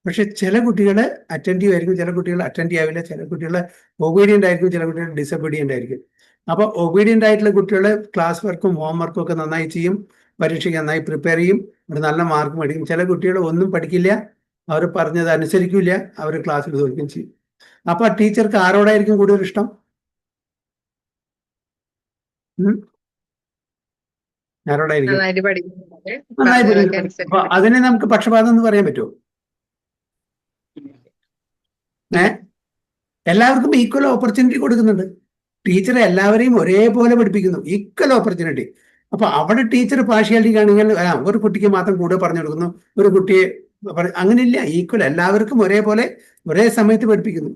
പക്ഷെ ചില കുട്ടികൾ അറ്റൻറ്റീവ് ആയിരിക്കും, ചില കുട്ടികൾ അറ്റൻറ്റീവ് ആവില്ല, ചില കുട്ടികൾ ഒബീഡിയൻ്റ് ആയിരിക്കും, ചില കുട്ടികൾ ഡിസൊബീഡിയൻ്റ് ആയിരിക്കും. അപ്പോൾ ഒബീഡിയൻ്റ് ആയിട്ടുള്ള കുട്ടികൾ ക്ലാസ് വർക്കും ഹോംവർക്കും ഒക്കെ നന്നായി ചെയ്യും, പരീക്ഷയ്ക്ക് നന്നായി പ്രിപ്പയർ ചെയ്യും, ഒരു നല്ല മാർക്ക് മേടിക്കും. ചില കുട്ടികൾ ഒന്നും പഠിക്കില്ല, അവർ പറഞ്ഞത് അനുസരിക്കില്ല, അവർ ക്ലാസ്സിൽ തോൽക്കുകയും ചെയ്യും. അപ്പൊ ടീച്ചർക്ക് ആരോടായിരിക്കും കൂടുതൽ ഇഷ്ടം? ആരോടായിരിക്കും? നന്നായിട്ട് പഠിക്കുന്നുണ്ട്. നന്നായി പഠിക്കും. അപ്പൊ അതിനെ നമുക്ക് പക്ഷപാതം എന്ന് പറയാൻ പറ്റുമോ? എല്ലാവർക്കും ഈക്വൽ ഓപ്പർച്യൂണിറ്റി കൊടുക്കുന്നുണ്ട്. ടീച്ചർ എല്ലാവരെയും ഒരേപോലെ പഠിപ്പിക്കുന്നു, ഈക്വൽ ഓപ്പർച്യൂണിറ്റി. അപ്പൊ അവിടെ ടീച്ചർ പാർഷ്യാലിറ്റി കാണിക്കാൻ ഒരു കുട്ടിക്ക് മാത്രം കൂടുതൽ പറഞ്ഞു കൊടുക്കുന്നു, ഒരു കുട്ടിയെ അങ്ങനെയില്ല, ഈക്വൽ എല്ലാവർക്കും ഒരേപോലെ ഒരേ സമയത്ത് പഠിപ്പിക്കുന്നു.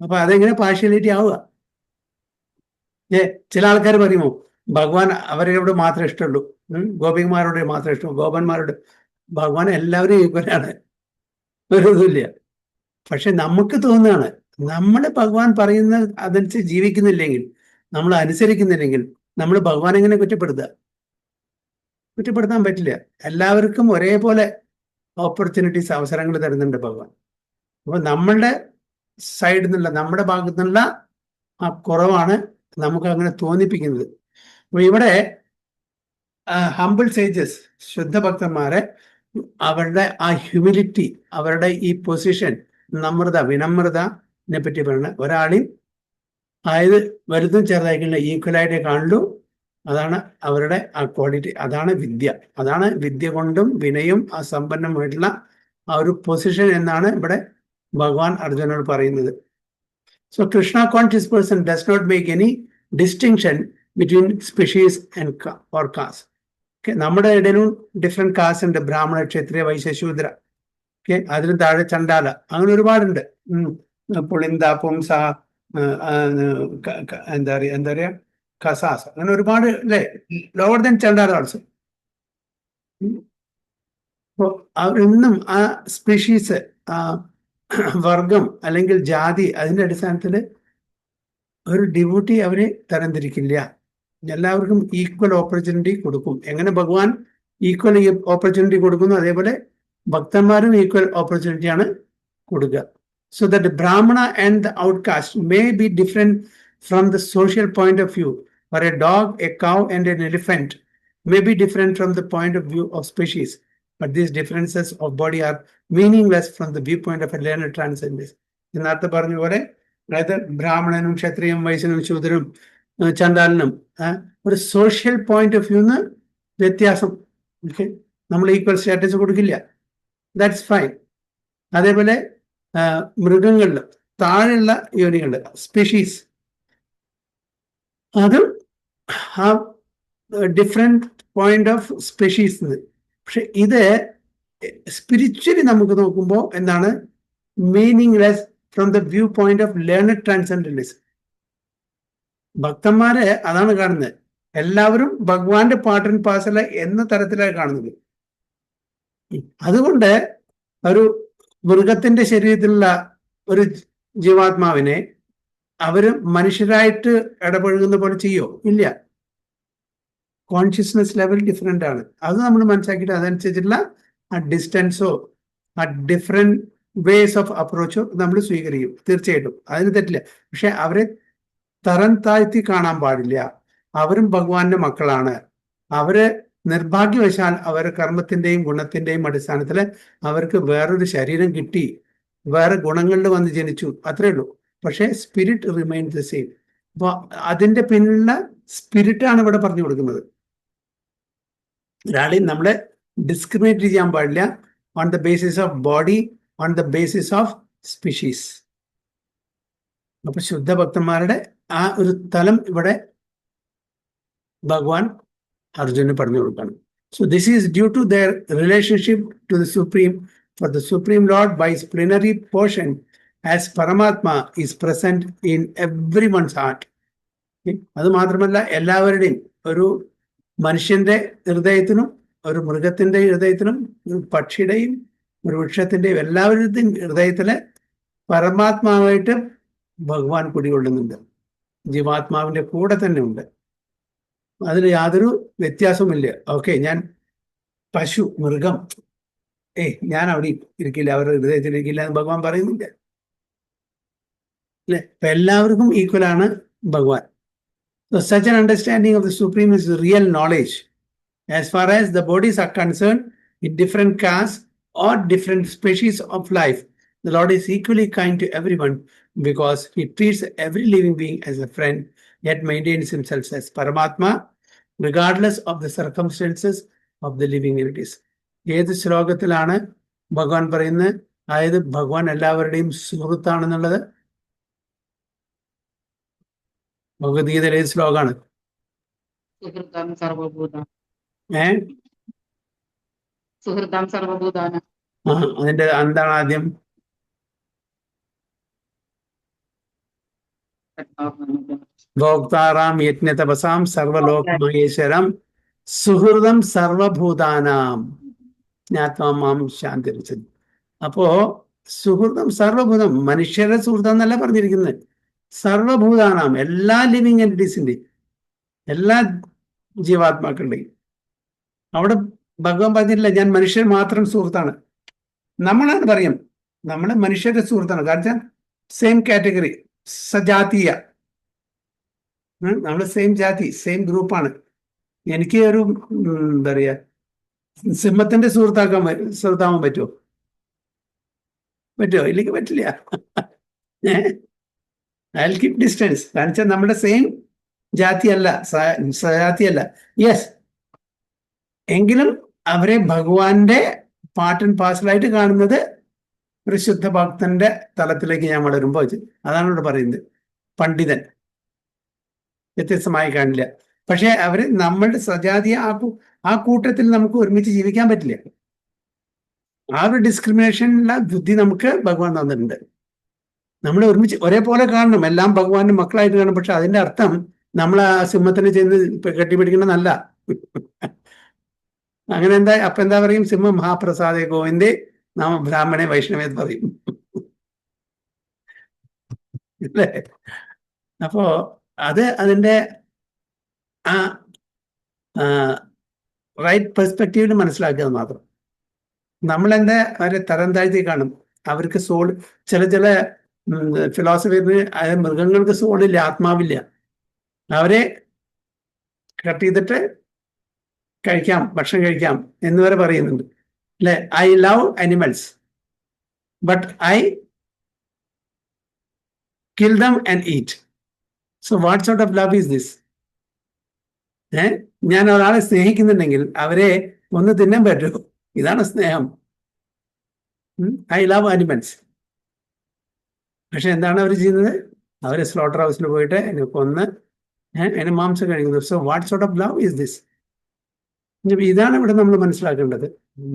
അപ്പൊ അതെങ്ങനെ പാർഷ്യാലിറ്റി ആവുക? ചില ആൾക്കാർ പറയുമോ ഭഗവാൻ അവരോട് മാത്രമേ ഇഷ്ടമുള്ളൂ, ഗോപികമാരോട് മാത്രമേ ഇഷ്ടമുള്ളൂ, ഗോപന്മാരോട്. ഭഗവാൻ എല്ലാവരും ഈക്വലാണ്, ഒരു ഇതുമില്ല. പക്ഷെ നമുക്ക് തോന്നുകയാണ്, നമ്മൾ ഭഗവാൻ പറയുന്ന അതനുസരിച്ച് ജീവിക്കുന്നില്ലെങ്കിൽ, നമ്മൾ അനുസരിക്കുന്നില്ലെങ്കിൽ നമ്മൾ ഭഗവാൻ എങ്ങനെ കുറ്റപ്പെടുത്താൻ പറ്റില്ല. എല്ലാവർക്കും ഒരേപോലെ ഓപ്പർച്യൂണിറ്റീസ്, അവസരങ്ങൾ തരുന്നുണ്ട് ഭഗവാൻ. അപ്പൊ നമ്മളുടെ സൈഡിൽ നിന്നുള്ള, നമ്മുടെ ഭാഗത്തു നിന്നുള്ള ആ കുറവാണ് നമുക്ക് അങ്ങനെ തോന്നിപ്പിക്കുന്നത്. അപ്പൊ ഇവിടെ ഹംബിൾ സേജസ്, ശുദ്ധഭക്തന്മാരെ, അവരുടെ ആ ഹ്യൂമിലിറ്റി, അവരുടെ ഈ പൊസിഷൻ, വിനമ്രതനെ പറ്റി പറയുന്നത്. ഒരാളെയും അതായത് വലുതും ചെറുതായിട്ടുള്ള ഈക്വലായിട്ടേ കാണുള്ളൂ. അതാണ് അവരുടെ ആ ക്വാളിറ്റി, അതാണ് വിദ്യ. അതാണ് വിദ്യ കൊണ്ടും വിനയും ആ സമ്പന്നമായിട്ടുള്ള ആ ഒരു പൊസിഷൻ എന്നാണ് ഇവിടെ ഭഗവാൻ അർജുനോട് പറയുന്നത്. So Krishna conscious person does not make any distinction between species and or caste. നമ്മുടെ ഇടയിലും ഡിഫറെന്റ് കാസ്റ്റ് ഉണ്ട്, ബ്രാഹ്മണ, ക്ഷത്രിയ, വൈശ്യ, ശൂദ്ര. അതിലും താഴെ ചണ്ടാല, അങ്ങനെ ഒരുപാടുണ്ട്. പുളിന്ത, പുംസ, എന്താ പറയാ ഖസാസ്, അങ്ങനെ ഒരുപാട് അല്ലേ, ലോവർ ദൻ ചണ്ടാല ഓൾസോ. അപ്പോൾ അവരൊന്നും ആ സ്പീഷീസ്, ആ വർഗം അല്ലെങ്കിൽ ജാതി, അതിന്റെ അടിസ്ഥാനത്തിൽ ഒരു ഡിവോട്ടി അവരെ തരംതിരിക്കില്ല. എല്ലാവർക്കും ഈക്വൽ ഓപ്പർച്യൂണിറ്റി കൊടുക്കും. എങ്ങനെ ഭഗവാൻ ഈക്വൽ ഓപ്പർച്യൂണിറ്റി കൊടുക്കുന്നു, അതേപോലെ ഭക്തന്മാരും ഈക്വൽ ഓപ്പർച്യൂണിറ്റിയാണ് കൊടുക്കുക. സോ ദാറ്റ് ബ്രാഹ്മണ and the outcast may be different from the social point of view, or a dog, a cow and an elephant may be different from the point of view of species, but these differences of body are meaningless from the viewpoint of a learned transcendence. നേരത്തെ പറഞ്ഞ പോലെ, അതായത് ബ്രാഹ്മണനും ക്ഷത്രിയും വൈശ്യനും ശൂദ്രനും ചണ്ടാലനും ഒരു social point of വ്യൂന്ന് വ്യത്യാസം. നമ്മൾ equal status കൊടുക്കില്ല, that's fine. അതേപോലെ മൃഗങ്ങളിൽ താഴെയുള്ള യോനികളുടെ സ്പീഷീസ്, അതും ആ ഡിഫറെന്റ് പോയിന്റ് ഓഫ് സ്പീഷീസ്. പക്ഷെ ഇത് സ്പിരിച്വലി നമുക്ക് നോക്കുമ്പോൾ എന്താണ്? Meaningless from the view point of learned transcendentalism. ഭക്തന്മാരെ അതാണ് കാണുന്നത്, എല്ലാവരും ഭഗവാന്റെ പാർട്ട് ആൻഡ് പാർസൽ എന്ന തരത്തിലാണ് കാണുന്നത്. അതുകൊണ്ട് ഒരു മൃഗത്തിന്റെ ശരീരത്തിലുള്ള ഒരു ജീവാത്മാവിനെ അവര് മനുഷ്യരായിട്ട് ഇടപഴകുന്ന പോലെ ചെയ്യോ? ഇല്ല. കോൺഷ്യസ്നെസ് ലെവൽ ഡിഫറെന്റ് ആണ്. അത് നമ്മൾ മനസ്സിലാക്കിയിട്ട് അതനുസരിച്ചുള്ള ആ ഡിസ്റ്റൻസോ ആ ഡിഫറെന്റ് വേസ് ഓഫ് അപ്രോച്ചോ നമ്മൾ സ്വീകരിക്കും, തീർച്ചയായിട്ടും അതിന് തെറ്റില്ല. പക്ഷെ അവരെ തരം താഴ്ത്തി കാണാൻ പാടില്ല. അവരും ഭഗവാന്റെ മക്കളാണ്. അവര് നിർഭാഗ്യവശാൽ അവരുടെ കർമ്മത്തിന്റെയും ഗുണത്തിന്റെയും അടിസ്ഥാനത്തിൽ അവർക്ക് വേറൊരു ശരീരം കിട്ടി, വേറെ ഗുണങ്ങളിൽ വന്ന് ജനിച്ചു, അത്രേ ഉള്ളൂ. പക്ഷേ സ്പിരിറ്റ് റിമൈൻസ് ദ സെയിം. അപ്പോൾ അതിന്റെ പിന്നിലുള്ള സ്പിരിറ്റാണ് ഇവിടെ പറഞ്ഞു കൊടുക്കുന്നത്. ഒരാളെയും നമ്മളെ ഡിസ്ക്രിമിനേറ്റ് ചെയ്യാൻ പാടില്ല on the basis of body, on the basis of species. അപ്പൊ ശുദ്ധഭക്തന്മാരുടെ ആ ഒരു തലം ഇവിടെ ഭഗവാൻ അർജുനന് പറഞ്ഞു കൊടുക്കണം. So this is due to their relationship to the Supreme. For the Supreme Lord, by his plenary portion as Paramatma, is present in everyone's heart. അത് മാത്രമല്ല, എല്ലാവരുടെയും, ഒരു മനുഷ്യന്റെ ഹൃദയത്തിനും ഒരു മൃഗത്തിന്റെ ഹൃദയത്തിനും ഒരു പക്ഷിയുടെയും ഒരു വൃക്ഷത്തിന്റെയും എല്ലാവരുടെയും ഹൃദയത്തിലെ പരമാത്മാവായിട്ട് ഭഗവാൻ കുടികൊള്ളുന്നുണ്ട്. ജീവാത്മാവിന്റെ കൂടെ തന്നെ ഉണ്ട്. അതിൽ യാതൊരു വ്യത്യാസവുമില്ല. ഓക്കെ, ഞാൻ പശു, മൃഗം, ഞാൻ അവിടെ ഇരിക്കില്ല, അവരുടെ ഹൃദയത്തിൽ ഇരിക്കില്ല എന്ന് ഭഗവാൻ പറയുന്നില്ല അല്ലെ. അപ്പൊ എല്ലാവർക്കും ഈക്വൽ ആണ് ഭഗവാൻ. So such an understanding of the Supreme is real knowledge. As far as the bodies are concerned, in different castes or different species of life, the Lord is equally kind to everyone because he treats every living being as a friend, yet maintains himself as Paramatma, regardless of the circumstances of the living entities. ഏത് ശ്ലോകത്തിലാണ് ഭഗവാൻ പറയുന്നത്? അതായത് ഭഗവാൻ എല്ലാവരുടെയും സുഹൃത്താണെന്നുള്ളത് ഭഗവത്ഗീതയിലെ ഏത് ശ്ലോകമാണ്? സുഹൃദം സർവഭൂത സുഹൃദം സർവഭൂതാന. അതിന്റെ എന്താണ് ആദ്യം? ഭോക്താറാം യജ്ഞതപസാം സർവലോകമഹേശ്വരം സുഹൃദം സർവഭൂതാനാം ജ്ഞാത്വാമാം ശാന്തിരച്ചത്. അപ്പോ സുഹൃദം സർവഭൂതം, മനുഷ്യരുടെ സുഹൃത്തം എന്നല്ല പറഞ്ഞിരിക്കുന്നത്, സർവഭൂതാനാം, എല്ലാ ലിവിങ് എൻറ്റിറ്റീസിന്റെയും, എല്ലാ ജീവാത്മാക്കളുടെയും. അവിടെ ഭഗവാൻ പറഞ്ഞിട്ടില്ല ഞാൻ മനുഷ്യർ മാത്രം സുഹൃത്താണ്. നമ്മളാണ് പറയും നമ്മളെ മനുഷ്യരുടെ സുഹൃത്താണ്. കാരണം സെയിം കാറ്റഗറി, സജാതീയ, നമ്മൾ സെയിം ജാതി, സെയിം ഗ്രൂപ്പാണ്. എനിക്ക് ഒരു എന്താ പറയാ, സിംഹത്തിന്റെ സുഹൃത്താവാൻ പറ്റുമോ? ഇല്ലെങ്കിൽ പറ്റില്ല. I will keep distance. കാരണം വെച്ചാൽ നമ്മുടെ സെയിം ജാതിയല്ല, സജാതിയല്ല. യെസ്, എങ്കിലും അവരെ ഭഗവാന്റെ പാർട്ട് ആൻഡ് പാർസലായിട്ട് കാണുന്നത് ഒരു ശുദ്ധ ഭക്തന്റെ തലത്തിലേക്ക് ഞാൻ വളരുമ്പോൾ അതാണ് ഇവിടെ പറയുന്നത്. പണ്ഡിതൻ വ്യത്യസ്തമായി കാണില്ല. പക്ഷെ അവര് നമ്മളുടെ സജാതിയെ ആ കൂട്ടത്തിൽ നമുക്ക് ഒരുമിച്ച് ജീവിക്കാൻ പറ്റില്ല. ആ ഒരു ഡിസ്ക്രിമിനേഷനുള്ള ബുദ്ധി നമുക്ക് ഭഗവാൻ തന്നിട്ടുണ്ട്. നമ്മൾ ഒരുമിച്ച് ഒരേപോലെ കാണണം, എല്ലാം ഭഗവാന്റെ മക്കളായിട്ട് കാണണം. പക്ഷെ അതിന്റെ അർത്ഥം നമ്മൾ ആ സിംഹത്തിനെ ചെന്ന് കെട്ടിപ്പിടിക്കണമെന്നല്ല. അങ്ങനെ അപ്പൊ എന്താ പറയും? സിംഹം മഹാപ്രസാദേ ഗോവിന്ദേ നാമ ബ്രാഹ്മണെ വൈഷ്ണവേ പറയും അല്ലേ? അപ്പോ അതിന്റെ ആ റൈറ്റ് പെർസ്പെക്റ്റീവിൽ മനസ്സിലാക്കുക മാത്രം. നമ്മളെന്താ അവരെ തരം താഴ്ത്തി കാണും. അവർക്ക് സോൾ, ചില ഫിലോസഫിന് മൃഗങ്ങൾക്ക് സോളില്ല, ആത്മാവില്ല. അവരെ കട്ട് ചെയ്തിട്ട് കഴിക്കാം, ഭക്ഷണം കഴിക്കാം എന്ന് വരെ പറയുന്നുണ്ട് അല്ലെ. I love animals but I kill them and eat. So what sort of love is this? ഞാൻ ഒരാളെ സ്നേഹിക്കുന്നുണ്ടെങ്കിൽ അവരെ ഒന്ന് തിന്നാൻ പറ്റുമോ? ഇതാണ് സ്നേഹം. I love animals. പക്ഷെ എന്താണ് അവർ ചെയ്യുന്നത്? അവർ സ്ലോട്ടർ ഹൗസിൽ പോയിട്ട് എന്നെ കൊന്ന് എന്നെ മാംസം കഴിക്കുന്നത്. So what sort of love is this? ഇതാണ് ഇവിടെ നമ്മൾ മനസ്സിലാക്കേണ്ടത്.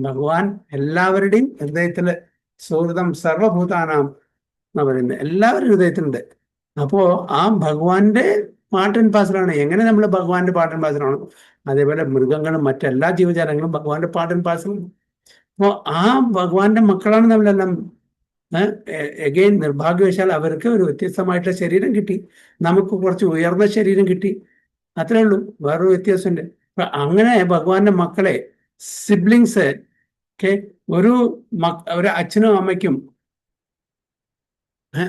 ഭഗവാൻ എല്ലാവരുടെയും ഹൃദയത്തില് സുഹൃതം സർവഭൂതാനാം എന്ന് പറയുന്നത് എല്ലാവരും ഹൃദയത്തിലുണ്ട്. അപ്പോ ആ ഭഗവാന്റെ പാർട്ട് ആൻഡ് പാർസലാണ്. എങ്ങനെ നമ്മൾ ഭഗവാന്റെ പാർട്ട് ആൻഡ് പാർസലാണ്, അതേപോലെ മൃഗങ്ങളും മറ്റെല്ലാ ജീവജാലങ്ങളും ഭഗവാന്റെ പാർട്ട് ആൻഡ് പാർസലാണ്. അപ്പോ ആ ഭഗവാന്റെ മക്കളാണ് നമ്മളെല്ലാം. എഗെയിൻ നിർഭാഗ്യവശാൽ അവർക്ക് ഒരു വ്യത്യസ്തമായിട്ടുള്ള ശരീരം കിട്ടി, നമുക്ക് കുറച്ച് ഉയർന്ന ശരീരം കിട്ടി, അത്രേ ഉള്ളൂ. വേറൊരു വ്യത്യാസമുണ്ട്. അപ്പൊ അങ്ങനെ ഭഗവാന്റെ മക്കളെ, സിബ്ലിങ്സ് ഒരു അച്ഛനും അമ്മയ്ക്കും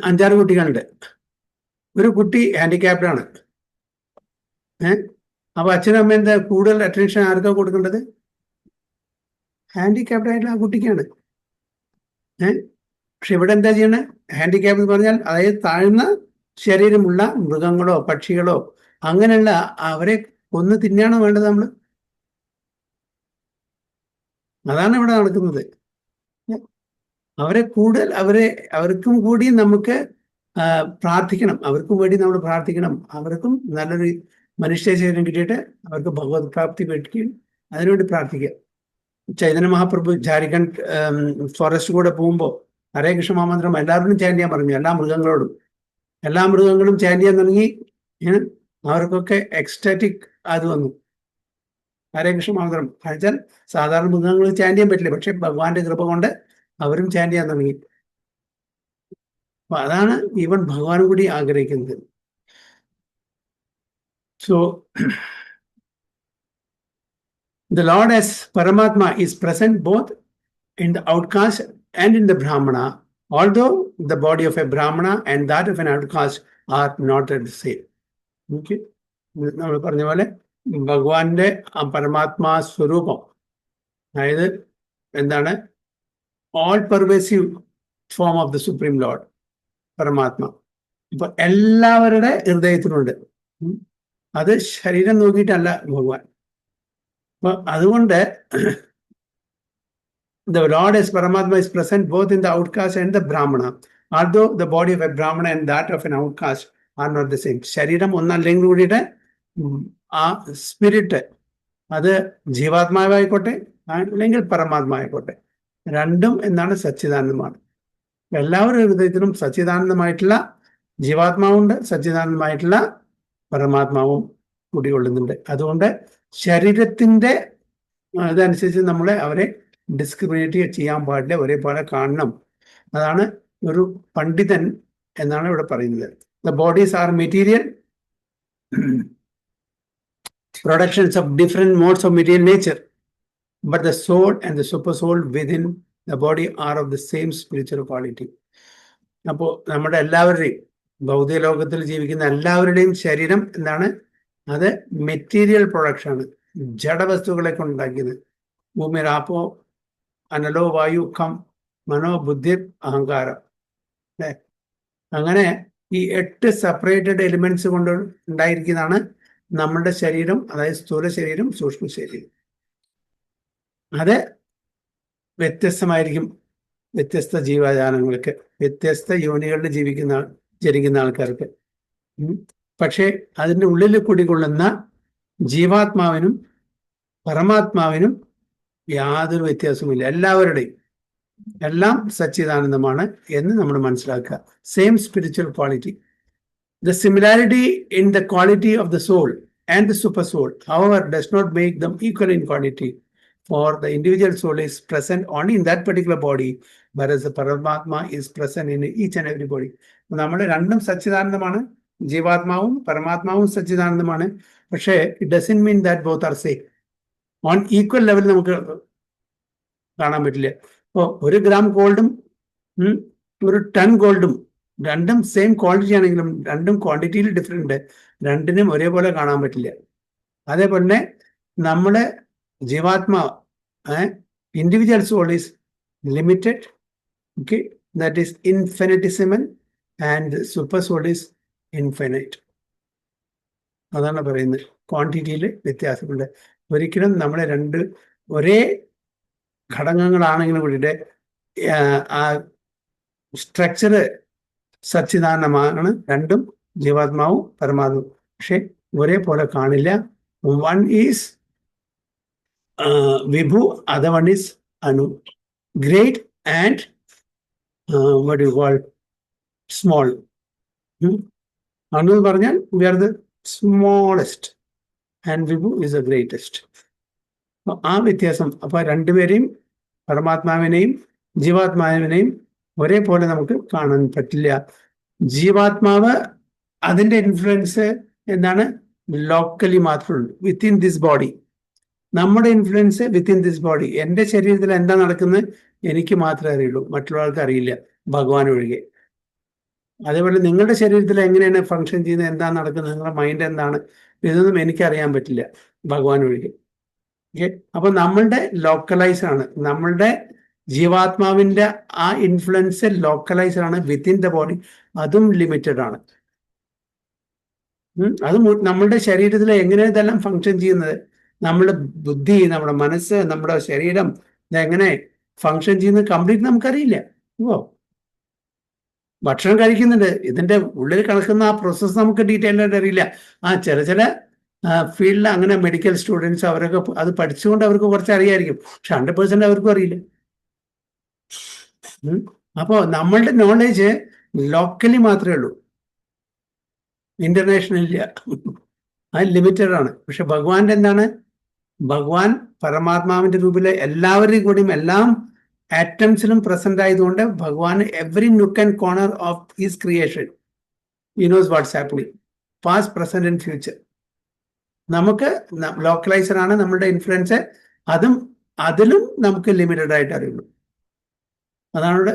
5-6 കുട്ടികളുണ്ട്. ഒരു കുട്ടി ഹാൻഡിക്യാപ്ഡ് ആണ്. അപ്പൊ അച്ഛനും അമ്മ എന്താ കൂടുതൽ അറ്റൻഷൻ ആർക്കാ കൊടുക്കേണ്ടത്? ഹാൻഡിക്യാപ്ഡ് ആയിട്ടുള്ള ആ കുട്ടിക്കാണ്. പക്ഷെ ഇവിടെ എന്താ ചെയ്യണേ? ഹാൻഡിക്യാപ്പ് എന്ന് പറഞ്ഞാൽ അതായത് താഴ്ന്ന ശരീരമുള്ള മൃഗങ്ങളോ പക്ഷികളോ അങ്ങനെയുള്ള അവരെ കൊന്ന് തിന്നാണോ വേണ്ടത്? നമ്മൾ അതാണ് ഇവിടെ നടക്കുന്നത്. അവർക്കും കൂടി നമുക്ക് പ്രാർത്ഥിക്കണം, അവർക്കും വേണ്ടി നമ്മൾ പ്രാർത്ഥിക്കണം. അവർക്കും നല്ലൊരു മനുഷ്യ ശരീരം കിട്ടിയിട്ട് അവർക്ക് ഭഗവത് പ്രാപ്തി പറ്റുകയും അതിനുവേണ്ടി പ്രാർത്ഥിക്കുക. ചൈതന്യ മഹാപ്രഭു ജാരിഖണ്ഡ് ഫോറസ്റ്റ് കൂടെ പോകുമ്പോൾ ഹരേ കൃഷ്ണ മഹാമന്ത്രം എല്ലാവരും ചാൻഡ് ചെയ്യാൻ പറഞ്ഞു, എല്ലാ മൃഗങ്ങളോടും. എല്ലാ മൃഗങ്ങളും ചാൻഡ് ചെയ്യാൻ തുടങ്ങി. അവർക്കൊക്കെ എക്സ്റ്റാറ്റിക് അത് വന്നു. ഹരേ കൃഷ്ണ മഹാമന്ത്രം വെച്ചാൽ സാധാരണ മൃഗങ്ങൾ ചാൻഡ് ചെയ്യാൻ പറ്റില്ല, പക്ഷെ ഭഗവാന്റെ കൃപ കൊണ്ട് അവരും ചാൻഡ് ചെയ്യാൻ തുടങ്ങി. അപ്പൊ അതാണ് ഈവൻ ഭഗവാനും കൂടി ആഗ്രഹിക്കുന്നത്. So the Lord as Paramatma is present both in the outcast and in the Brahmana, although the body of a Brahmana and that of an outcast are not at the same. Okay? നമ്മൾ പറഞ്ഞ പോലെ ഭഗവാന്റെ ആ പരമാത്മാ സ്വരൂപം, അതായത് എന്താണ്, all pervasive form of the supreme Lord പരമാത്മ ഇപ്പൊ എല്ലാവരുടെ ഹൃദയത്തിലുണ്ട്. അത് ശരീരം നോക്കിയിട്ടല്ല ഭഗവാൻ. അപ്പൊ അതുകൊണ്ട് the Lord as Paramatma is present both in the outcast and the Brahmana, although the body of a Brahmana and that of an outcast are not the same. ശരീരം ഒന്നല്ലെങ്കിൽ കൂടിയിട്ട് ആ സ്പിരിറ്റ്, അത് ജീവാത്മാവായിക്കോട്ടെ അല്ലെങ്കിൽ പരമാത്മാവായിക്കോട്ടെ, രണ്ടും എന്താണ് സച്ചിദാനന്ദമാണ്. എല്ലാവരുടെ ഹൃദയത്തിലും സച്ചിദാനന്ദമായിട്ടുള്ള ജീവാത്മാവുണ്ട്, സച്ചിദാനന്ദമായിട്ടുള്ള പരമാത്മാവും കുടികൊള്ളുന്നുണ്ട്. അതുകൊണ്ട് ശരീരത്തിന്റെ ഇതനുസരിച്ച് നമ്മളെ അവരെ ഡിസ്ക്രിമിനേറ്റ് ചെയ്യാൻ പാടില്ല, ഒരേപോലെ കാണണം. അതാണ് ഒരു പണ്ഡിതൻ എന്നാണ് ഇവിടെ പറയുന്നത്. The bodies are material productions of different modes of material nature, but the soul and the super soul within the body are of the same spiritual quality. അപ്പോൾ നമ്മുടെ എല്ലാവരുടെയും ഭൗതിക ലോകത്തിൽ ജീവിക്കുന്ന എല്ലാവരുടെയും ശരീരം എന്താണ്, അത് മെറ്റീരിയൽ പ്രൊഡക്ഷനാണ്, ജഡവസ്തുക്കളെ കൊണ്ടുണ്ടാക്കിയത്. ഭൂമിരാപ്പോ അനലോ വായു ഖം മനോ ബുദ്ധി അഹങ്കാരം, അല്ലെ? അങ്ങനെ ഈ 8 സെപ്പറേറ്റഡ് എലിമെന്റ്സ് കൊണ്ട് ഉണ്ടായിരിക്കുന്നതാണ് നമ്മളുടെ ശരീരം, അതായത് സ്ഥൂല ശരീരം, സൂക്ഷ്മ ശരീരം. അത് വ്യത്യസ്തമായിരിക്കും വ്യത്യസ്ത ജീവജാലങ്ങൾക്ക്, വ്യത്യസ്ത യോനികളിൽ ജനിക്കുന്ന ആൾക്കാർക്ക്. പക്ഷെ അതിൻ്റെ ഉള്ളിൽ കുടികൊള്ളുന്ന ജീവാത്മാവിനും പരമാത്മാവിനും യാതൊരു വ്യത്യാസവുമില്ല. എല്ലാവരുടെയും എല്ലാം സച്ചിദാനന്ദമാണ് എന്ന് നമ്മൾ മനസ്സിലാക്കുക. Same spiritual quality. The similarity in the quality of the soul and the super soul, however, does not make them equal in quality, for the individual soul is present only in that particular body, whereas the Paramatma is present in each and every body. നമ്മുടെ രണ്ടും സച്ചിദാനന്ദമാണ്, ജീവാത്മാവും പരമാത്മാവും സച്ചിദാനന്ദമാണ്. പക്ഷേ it doesn't mean that both are same on equal level നമുക്ക് കാണാൻ പറ്റില്ല. ഇപ്പോൾ 1 gram ഗോൾഡും 1 ton ഗോൾഡും രണ്ടും same quality ആണെങ്കിലും രണ്ടും ക്വാണ്ടിറ്റിയിൽ ഡിഫറെന്റ്, രണ്ടിനും ഒരേപോലെ കാണാൻ പറ്റില്ല. അതേപോലെ തന്നെ നമ്മുടെ ജീവാത്മാ individual soul is limited, okay, that is infinitesimal, and super soul is infinite. അതാണ് പറയുന്നത്. ക്വാണ്ടിറ്റിയിൽ വ്യത്യാസമുണ്ട്. ഒരിക്കലും നമ്മളെ രണ്ട് ഒരേ ഘടകങ്ങളാണെങ്കിലും കൂടിയിട്ട് ആ സ്ട്രക്ചർ സച്ചിദാനന്ദമാണ്, രണ്ടും ജീവാത്മാവും പരമാത്മാവും. പക്ഷെ ഒരേപോലെ കാണില്ല. One is Vibhu, other one is Anu. Great and what do you call small. Anu എന്ന് പറഞ്ഞാൽ we are the smallest and Vibhu is the greatest. ആ വ്യത്യാസം. അപ്പൊ രണ്ടുപേരെയും, പരമാത്മാവിനെയും ജീവാത്മാവിനെയും ഒരേപോലെ നമുക്ക് കാണാൻ പറ്റില്ല. ജീവാത്മാവ് അതിൻ്റെ ഇൻഫ്ലുവൻസ് എന്താണ്, ലോക്കലി മാത്രമേ ഉള്ളൂ, വിത്തിൻ ദിസ് ബോഡി. നമ്മുടെ ഇൻഫ്ലുവൻസ് വിത്തിൻ ദിസ് ബോഡി. എൻ്റെ ശരീരത്തിൽ എന്താ നടക്കുന്നത് എനിക്ക് മാത്രമേ അറിയുള്ളൂ, മറ്റുള്ളവർക്ക് അറിയില്ല, ഭഗവാൻ ഒഴികെ. അതേപോലെ നിങ്ങളുടെ ശരീരത്തിൽ എങ്ങനെയാണ് ഫങ്ഷൻ ചെയ്യുന്നത്, എന്താ നടക്കുന്നത്, നിങ്ങളുടെ മൈൻഡ് എന്താണ്, ഇതൊന്നും എനിക്കറിയാൻ പറ്റില്ല, ഭഗവാൻ ഒഴികെ. ഓക്കെ, അപ്പൊ നമ്മളുടെ ലോക്കലൈസ് ആണ്, നമ്മളുടെ ജീവാത്മാവിന്റെ ആ ഇൻഫ്ലുവൻസ് ലോക്കലൈസ് ആണ് വിത്തിൻ ദ ബോഡി, അതും ലിമിറ്റഡ് ആണ്. അത് നമ്മളുടെ ശരീരത്തിൽ എങ്ങനെ ഇതെല്ലാം ഫങ്ഷൻ ചെയ്യുന്നത്, നമ്മുടെ ബുദ്ധി, നമ്മുടെ മനസ്സ്, നമ്മുടെ ശരീരം, ഇതെങ്ങനെ ഫങ്ഷൻ ചെയ്യുന്നത് കംപ്ലീറ്റ് നമുക്കറിയില്ല. ഓ, ഭക്ഷണം കഴിക്കുന്നുണ്ട്, ഇതിന്റെ ഉള്ളിൽ കിടക്കുന്ന ആ പ്രോസസ്സ് നമുക്ക് ഡീറ്റെയിൽ ആയിട്ട് അറിയില്ല. ചില ഫീൽഡിൽ അങ്ങനെ മെഡിക്കൽ സ്റ്റുഡൻസ് അവരൊക്കെ അത് പഠിച്ചുകൊണ്ട് അവർക്ക് കുറച്ച് അറിയായിരിക്കും, പക്ഷെ 100% അവർക്കും അറിയില്ല. അപ്പോൾ നമ്മളുടെ നോളേജ് ലോക്കലി മാത്രമേ ഉള്ളൂ, ഇന്റർനാഷണൽ ഇല്ല, അത് ലിമിറ്റഡ് ആണ്. പക്ഷെ ഭഗവാന്റെ എന്താണ്, ഭഗവാൻ പരമാത്മാവിന്റെ രൂപത്തിലെ എല്ലാവരുടെയും കൂടിയും എല്ലാം ആറ്റംസിലും പ്രസന്റ് ആയതുകൊണ്ട് ഭഗവാൻ every nook and corner of his creation he knows what's happening, past present and future. നമുക്ക് ലോക്കലൈസർ ആണ് നമ്മളുടെ ഇൻഫ്ലുവൻസ്, അതിലും നമുക്ക് ലിമിറ്റഡ് ആയിട്ട് അറിയുള്ളൂ. അതാണ് ഇവിടെ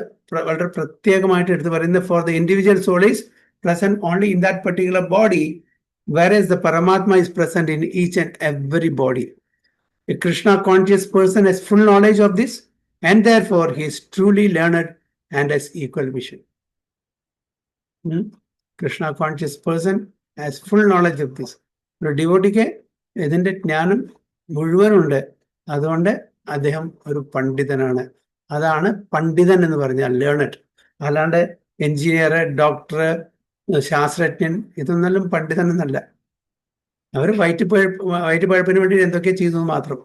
വളരെ പ്രത്യേകമായിട്ട് എടുത്ത് പറയുന്നത്. For the individual soul is present only in that particular body, whereas the Paramatma is present in each and every body. A Krishna conscious person has full knowledge of this, and therefore he is truly learned and has equal vision. Krishna conscious person has full knowledge of this. ഒരു ഡിവോട്ടിക്ക് ഇതിന്റെ ജ്ഞാനം മുഴുവനുണ്ട്, അതുകൊണ്ട് അദ്ദേഹം ഒരു പണ്ഡിതനാണ്. അതാണ് പണ്ഡിതൻ എന്ന് പറഞ്ഞാൽ, ലേണഡ്. അല്ലാണ്ട് എഞ്ചിനീയർ, ഡോക്ടർ, ശാസ്ത്രജ്ഞൻ, ഇതൊന്നും പണ്ഡിതൻ എന്നല്ല. അവർ വയറ്റുപഴപ്പിന് വേണ്ടി എന്തൊക്കെ ചെയ്തു മാത്രം.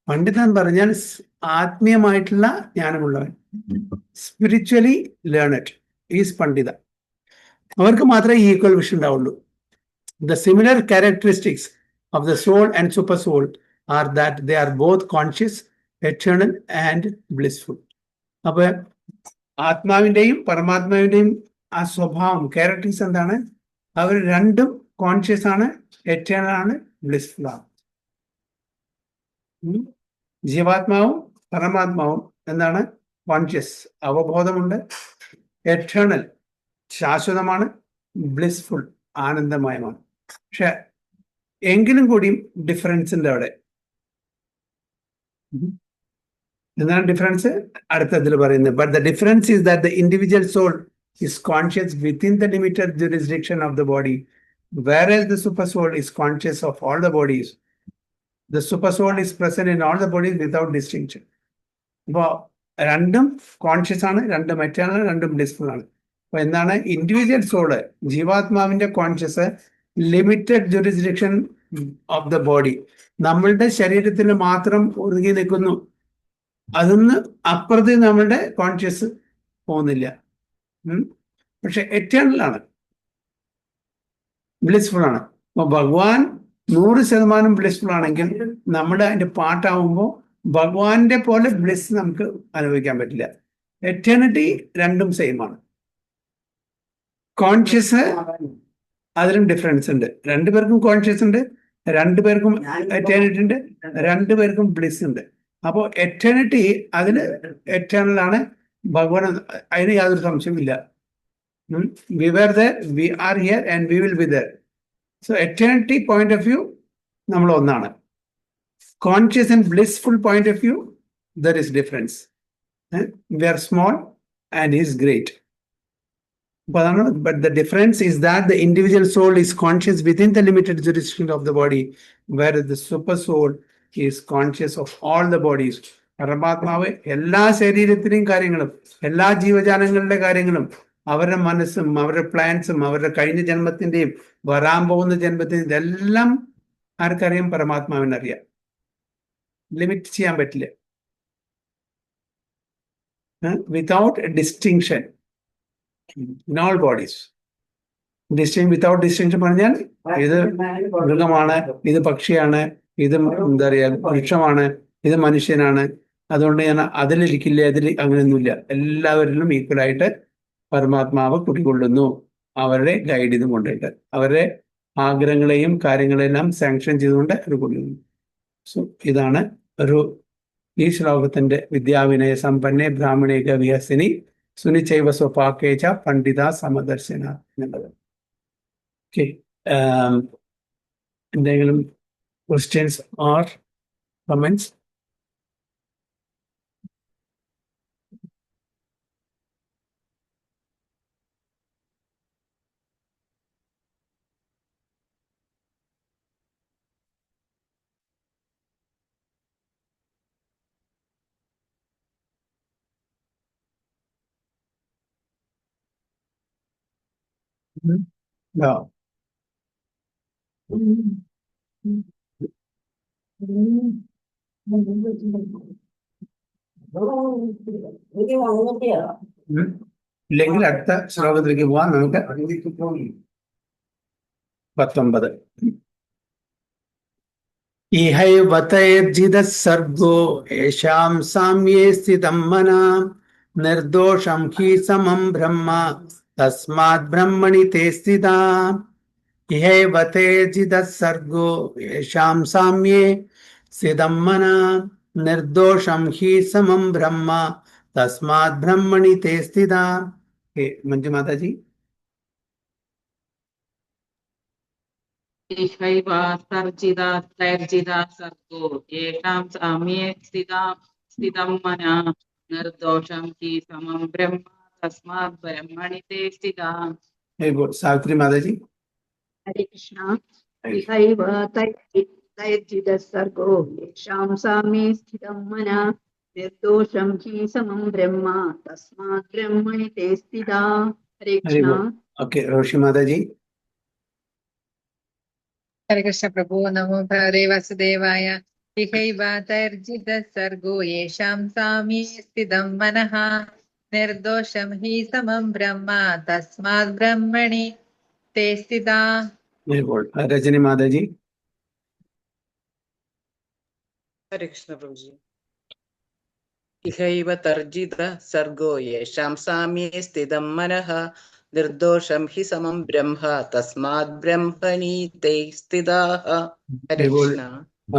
പണ്ഡിതൻ പറഞ്ഞാൽ ആത്മീയമായിട്ടുള്ള ജ്ഞാനമുള്ളവൻ, സ്പിരിച്വലി ലേണഡ് ഈസ് പണ്ഡിത. അവർക്ക് മാത്രമേ ഈക്വൽ വിഷൻ ഉണ്ടാവുള്ളൂ. The similar characteristics of the soul and super soul are that they are both conscious, eternal and blissful. അപ്പൊ ആത്മാവിന്റെയും പരമാത്മാവിന്റെയും ആ സ്വഭാവം, ക്യാരക്ടറിസ് എന്താണ്? അവർ രണ്ടും കോൺഷ്യസ് ആണ്, എറ്റേണൽ ആണ്, ബ്ലിസ്ഫുൾ ആണ്. ജീവാത്മാവും പരമാത്മാവും എന്താണ്? കോൺഷ്യസ്, അവബോധമുണ്ട്, എറ്റേണൽ ശാശ്വതമാണ്, ബ്ലിസ്ഫുൾ ആനന്ദമയമാണ്. പക്ഷെ എങ്കിലും കൂടിയും ഡിഫറൻസ് ഉണ്ട് അവിടെ. എന്താണ് ഡിഫറൻസ്? അടുത്തതിൽ പറയുന്നത്, but the difference is that the individual soul is conscious within the limited jurisdiction of the body, whereas the super soul is conscious of all the bodies. The super soul is present in all the bodies without distinction. അപ്പോൾ രണ്ടും conscious ആണ്, രണ്ടും eternal, രണ്ടും blissful ആണ്. അപ്പൊ എന്താണ്? Individual soul, ജീവാത്മാവിന്റെ conscious limited jurisdiction of the body, നമ്മളുടെ ശരീരത്തിൽ മാത്രം ഒതുങ്ങി നിൽക്കുന്നു, അതൊന്ന് അപ്പുറത്ത് നമ്മളുടെ കോൺഷ്യസ് പോകുന്നില്ല. പക്ഷെ എറ്റേണൽ ആണ്, ബ്ലിസ്ഫുൾ ആണ്. അപ്പൊ ഭഗവാൻ 100% ബ്ലിസ്ഫുൾ ആണെങ്കിൽ നമ്മൾ അതിന്റെ പാട്ടാവുമ്പോൾ ഭഗവാന്റെ പോലെ ബ്ലിസ് നമുക്ക് അനുഭവിക്കാൻ പറ്റില്ല. എറ്റേണിറ്റി രണ്ടും സെയിം ആണ്. കോൺഷ്യസ് അതിലും ഡിഫറൻസ് ഉണ്ട്. രണ്ടുപേർക്കും കോൺഷ്യസ് ഉണ്ട്, രണ്ടുപേർക്കും എറ്റേണിറ്റി ഉണ്ട്, രണ്ടുപേർക്കും ബ്ലിസ് ഉണ്ട്. അപ്പോൾ എറ്റേണിറ്റി അതിന് എറ്റേണൽ ആണ്, ഭഗവാൻ അതിന് യാതൊരു സംശയമില്ല. We were there, we are here and we will be there. So eternity point of view നമ്മൾ ഒന്നാണ്. Conscious and blissful point of view there is difference. We are small and he is great. But the difference is that the individual soul is conscious within the limited jurisdiction of the body, whereas the super soul is conscious of all the bodies. പരമാത്മാവ് എല്ലാ ശരീരത്തിലെയും കാര്യങ്ങളും, എല്ലാ ജീവജാലങ്ങളുടെ കാര്യങ്ങളും, അവരുടെ മനസ്സും അവരുടെ പ്ലാൻസും അവരുടെ കഴിഞ്ഞ ജന്മത്തിന്റെയും വരാൻ പോകുന്ന ജന്മത്തിന്റെയും ഇതെല്ലാം ആർക്കറിയാം? പരമാത്മാവിനറിയാം. ലിമിറ്റ് ചെയ്യാൻ പറ്റില്ല. Without distinction in all bodies. Without distinction പറഞ്ഞാൽ ഇത് മൃഗമാണ്, ഇത് പക്ഷിയാണ്, ഇത് എന്താ പറയാ വൃക്ഷമാണ്, ഇത് മനുഷ്യനാണ്, അതുകൊണ്ട് ഞാൻ അതിലിരിക്കില്ല, അതിൽ അങ്ങനെയൊന്നുമില്ല. എല്ലാവരിലും ഈക്വലായിട്ട് പരമാത്മാവ് കുടികൊള്ളുന്നു, അവരെ ഗൈഡ് ചെയ്തും കൊണ്ടിട്ട്, അവരുടെ ആഗ്രഹങ്ങളെയും കാര്യങ്ങളെല്ലാം സാങ്ഷൻ ചെയ്തുകൊണ്ട് അവർ കൊള്ളുന്നു. സോ ഇതാണ് ഈ ശ്ലോകത്തിന്റെ വിദ്യാവിനയ സമ്പന്നെ ബ്രാഹ്മണേക വിഹസിനി സുനിചൈവ സ്വപാക്കേച പണ്ഡിത സമദർശന എന്നുള്ളത്. ഓക്കെ, എന്തെങ്കിലും ക്വസ്റ്റ്യൻസ് ഓർ കമന്റ്സ്? No. ഇല്ലെങ്കിൽ അടുത്ത ശ്ലോകത്തിലേക്ക് പോവാം. നമുക്ക് 19. ഇഹൈവ തൈർജിതഃ സർഗോ യേഷാം സാമ്യേ സ്ഥിതം മനാം നിർദോഷം ഹി സമം ബ്രഹ്മ തസ്മാത് ബ്രഹ്മണി തേ സ്ഥിതാം. ഇഹൈവ തൈർജിതഃ സർഗോ യേഷാം സാമ്യേ സ്ഥിതം മനാം നിർദോഷം ഹി സമം ബ്രഹ്മ തസ്മാത് ബ്രഹ്മണി തേ സ്ഥിതാം. മഞ്ജു മാതാജി. തൈർജിതാ സർഗോ യേഷാം സാമ്യേ സ്ഥിതം മനാ നിർദോഷം ഹി സമം ബ്രഹ്മ തസ്മാത് ബ്രഹ്മണി തേ സ്ഥിതാം. സാവിത്രി മാതാജി. ഹരേ കൃഷ്ണ. ഇഹൈവ തൈർജിതഃ സർഗോ യേഷാം സാമ്യേ സ്ഥിതം മനഃ നിർദോഷം ഹി സമം ബ്രഹ്മ തസ്മാത് ബ്രഹ്മണി തേ സ്ഥിതാ. ഹരേ കൃഷ്ണ. ഓക്കെ, റോഷി മാതാജി. ഹരേ കൃഷ്ണ പ്രഭു. നമോ ഭഗവതേ വാസുദേവായ. ഇഹൈവ തൈർജിതഃ സർഗോ യേഷാം സാമ്യേ സ്ഥിതം മനഃ നിർദോഷം ഹി സമം ബ്രഹ്മ തസ്മാത് ബ്രഹ്മണി തേ സ്ഥിതാ. രജനി മാതാജി. ഹരേ കൃഷ്ണ പ്രഭുജി. ഇഹൈവ തർജിത സർഗോ യേഷാം സാമ്യേ സ്ഥിതം മനഃ നിർദോഷം ഹി സമം ബ്രഹ്മ തസ്മാത് ബ്രഹ്മണി തേ സ്ഥിതാഃ. ഹരേ കൃഷ്ണ.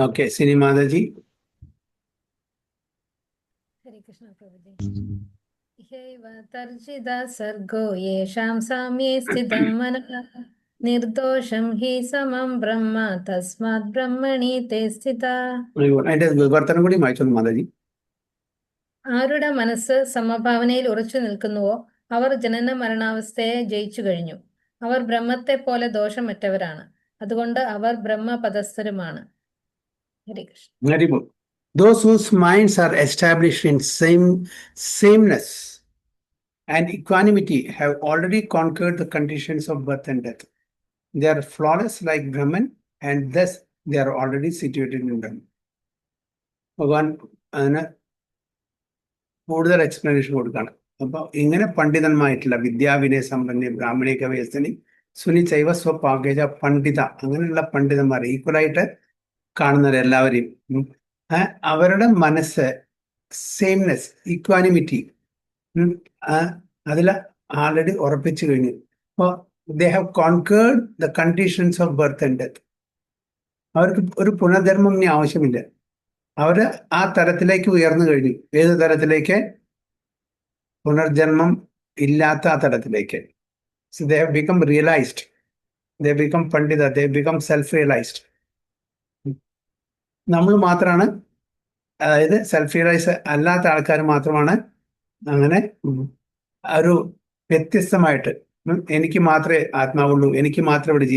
ഓക്കെ, സിനി മാതാജി. ഹരേ കൃഷ്ണ പ്രഭുജി. ഇഹൈവ തർജിതഃ സർഗോ യേഷാം സാമ്യേ സ്ഥിതം മനഃ നിർദോഷം ഹി സമം ബ്രഹ്മ തസ്മാത് ബ്രഹ്മണി തേ സ്ഥിതാ. അതിന്റെ വിവർത്തനം കൂടി വായിച്ചോളൂ മാതാജി. ആരുടെ മനസ്സ് സമഭാവനയിൽ ഉറച്ചു നിൽക്കുന്നുവോ അവർ ജനന മരണാവസ്ഥയെ ജയിച്ചു കഴിഞ്ഞു. അവർ ബ്രഹ്മത്തെ പോലെ ദോഷമറ്റവരാണ്. അതുകൊണ്ട് അവർ ബ്രഹ്മപദസ്ഥരുമാണ്. ഹരേ Krishna. Very good. Those whose minds are established in sameness and equanimity have already conquered the conditions of birth and death. They are flawless like Brahman, and thus they are already situated in Brahman. ഭഗവാൻ അതിന് കൂടുതൽ explanation കൊടുക്കുകയാണ്. അപ്പൊ ഇങ്ങനെ പണ്ഡിതന്മായിട്ടുള്ള വിദ്യാവിനയ സമ്പന്ന ബ്രാഹ്മണി കവയസ്ഥനി സുനി ചൈവ സ്വപാകേജ പണ്ഡിത, അങ്ങനെയുള്ള പണ്ഡിതന്മാർ ഈക്വലായിട്ട് കാണുന്നവരെല്ലാവരെയും അവരുടെ മനസ്സ് സെയിംനെസ്, ഈക്വാനിമിറ്റി അതിൽ ആൾറെഡി ഉറപ്പിച്ചു കഴിഞ്ഞു. അപ്പോൾ they have conquered the conditions of birth and death. അവർക്ക് ഒരു പുനർജന്മം ഇനി ആവശ്യമില്ല. അവര് ആ തലത്തിലേക്ക് ഉയർന്നു കഴിഞ്ഞു. ഏത് തലത്തിലേക്ക്? പുനർജന്മം ഇല്ലാത്ത ആ തലത്തിലേക്ക്. So they have become realized. They have become pandita. They have become self-realized. നമ്മൾ മാത്രമാണ്, അതായത് സെൽഫ് റിയലൈസ് അല്ലാത്ത ആൾക്കാർ മാത്രമാണ് അങ്ങനെ ഒരു വ്യത്യസ്തമായിട്ട് എനിക്ക് മാത്രമേ ആത്മാവുള്ളൂ, എനിക്ക് മാത്രമേ ഇവിടെ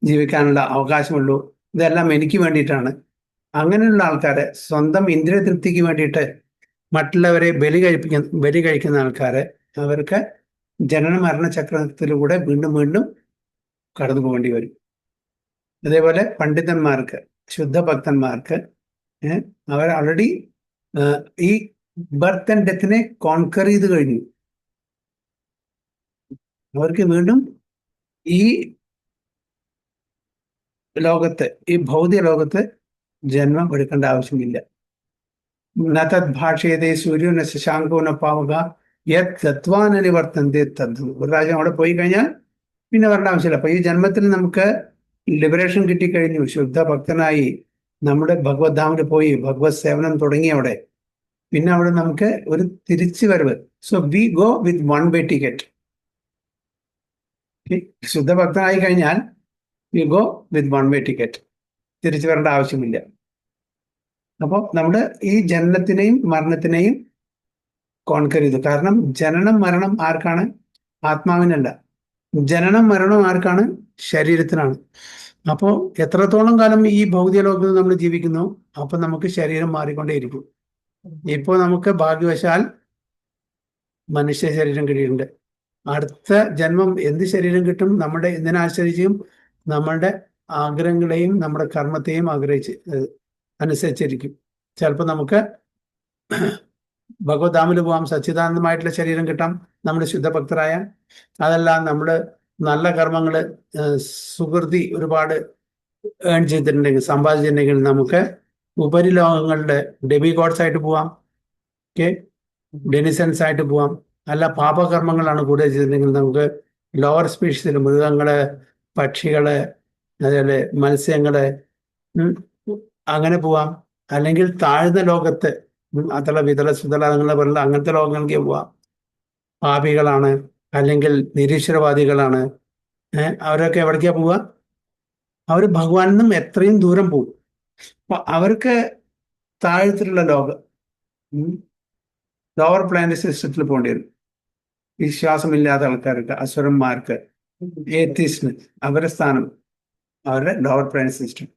ജീവിക്കാനുള്ള അവകാശമുള്ളൂ, ഇതെല്ലാം എനിക്ക് വേണ്ടിയിട്ടാണ്. അങ്ങനെയുള്ള ആൾക്കാരെ സ്വന്തം ഇന്ദ്രിയ തൃപ്തിക്ക് വേണ്ടിയിട്ട് മറ്റുള്ളവരെ ബലി കഴിക്കുന്ന ആൾക്കാരെ അവർക്ക് ജനന മരണ ചക്രത്തിലൂടെ വീണ്ടും വീണ്ടും കടന്നു പോകേണ്ടി വരും. അതേപോലെ പണ്ഡിതന്മാർക്ക്, ശുദ്ധഭക്തന്മാർക്ക് അവർ ഓൾറെഡി ഈ ബർത്ത് ആൻഡ് ഡെത്തിനെ കോൺകർ ചെയ്ത് കഴിഞ്ഞു. അവർക്ക് വീണ്ടും ഈ ലോകത്ത്, ഈ ഭൗതിക ലോകത്ത് ജന്മം എടുക്കേണ്ട ആവശ്യമില്ല. നതത് ഭാഷയതേ സൂര്യോ ന ശശാങ്കോ ന പാവക യത് തത്വാനനിവർത്തന്തി തദ്ദു. ഒരു പ്രാവശ്യം അവിടെ പോയി കഴിഞ്ഞാൽ പിന്നെ വരേണ്ട ആവശ്യമില്ല. അപ്പൊ ഈ ജന്മത്തിൽ നമുക്ക് ലിബറേഷൻ കിട്ടിക്കഴിഞ്ഞു, ശുദ്ധ ഭക്തനായി നമ്മുടെ ഭഗവത് ധാമിൽ പോയി ഭഗവത് സേവനം തുടങ്ങി അവിടെ. പിന്നെ അവിടെ നമുക്ക് ഒരു തിരിച്ചു വരവ്. So we go with one way ticket. ശുദ്ധഭക്തനായി കഴിഞ്ഞാൽ we go with one way ticket, തിരിച്ചു വരേണ്ട ആവശ്യമില്ല. അപ്പോൾ നമ്മുടെ ഈ ജനനത്തിനെയും മരണത്തിനെയും കോൺകർ ചെയ്തു. കാരണം ജനനം മരണം ആർക്കാണ്? ആത്മാവിനല്ല. ജനനം മരണം ആർക്കാണ്? ശരീരത്തിനാണ്. അപ്പോൾ എത്രത്തോളം കാലം ഈ ഭൗതിക ലോകത്ത് നമ്മൾ ജീവിക്കുന്നു, അപ്പൊ നമുക്ക് ശരീരം മാറിക്കൊണ്ടേയിരിക്കും. ഇപ്പോൾ നമുക്ക് ഭാഗ്യവശാൽ മനുഷ്യ ശരീരം കിട്ടിയിട്ടുണ്ട്. അടുത്ത ജന്മം എന്ത് ശരീരം കിട്ടും നമ്മുടെ ഇതിനാശ്രയിച്ചും നമ്മളുടെ ആഗ്രഹങ്ങളെയും നമ്മുടെ കർമ്മത്തെയും അനുസരിച്ചിരിക്കും. ചിലപ്പോൾ നമുക്ക് ഭഗവത്ധാമിൽ പോകാം, സച്ചിദാനന്ദമായിട്ടുള്ള ശരീരം കിട്ടാം നമ്മുടെ ശുദ്ധഭക്തരായ. അതല്ല നമ്മൾ നല്ല കർമ്മങ്ങൾ സുകൃതി ഒരുപാട് ഏൺ ചെയ്തിട്ടുണ്ടെങ്കിൽ, സമ്പാദിച്ചിട്ടുണ്ടെങ്കിൽ നമുക്ക് ഉപരിലോകങ്ങളുടെ ഡെബി ഗോഡ്സ് ആയിട്ട് പോവാം, ഓക്കെ, ഡെനിസൻസ് ആയിട്ട് പോവാം. അല്ല പാപകർമ്മങ്ങളാണ് കൂടുതൽ ചെയ്തിട്ടുണ്ടെങ്കിൽ നമുക്ക് ലോവർ സ്പീഷീസിൽ മൃഗങ്ങള്, പക്ഷികള്, അതേപോലെ മത്സ്യങ്ങള്, അങ്ങനെ പോവാം. അല്ലെങ്കിൽ താഴ്ന്ന ലോകത്ത് അതള വിതള സുതള പോലുള്ള അങ്ങനത്തെ ലോകങ്ങളിലേക്ക് പോവാം. പാപികളാണ് അല്ലെങ്കിൽ നിരീശ്വരവാദികളാണ്, അവരൊക്കെ എവിടേക്കാ പോവുക? അവർ ഭഗവാനിൽ നിന്നും എത്രയും ദൂരം പോകും. അപ്പൊ അവർക്ക് താഴത്തിലുള്ള ലോകം, ലോവർ പ്ലാനറ്റ് സിസ്റ്റത്തിൽ പോകേണ്ടി വരും. വിശ്വാസമില്ലാത്ത ആൾക്കാർക്ക്, അസുരന്മാർക്ക്, ഏത്തീസ്റ്റിന് അവരുടെ സ്ഥാനം അവരുടെ ലോവർ പ്ലാനറ്റ് സിസ്റ്റം.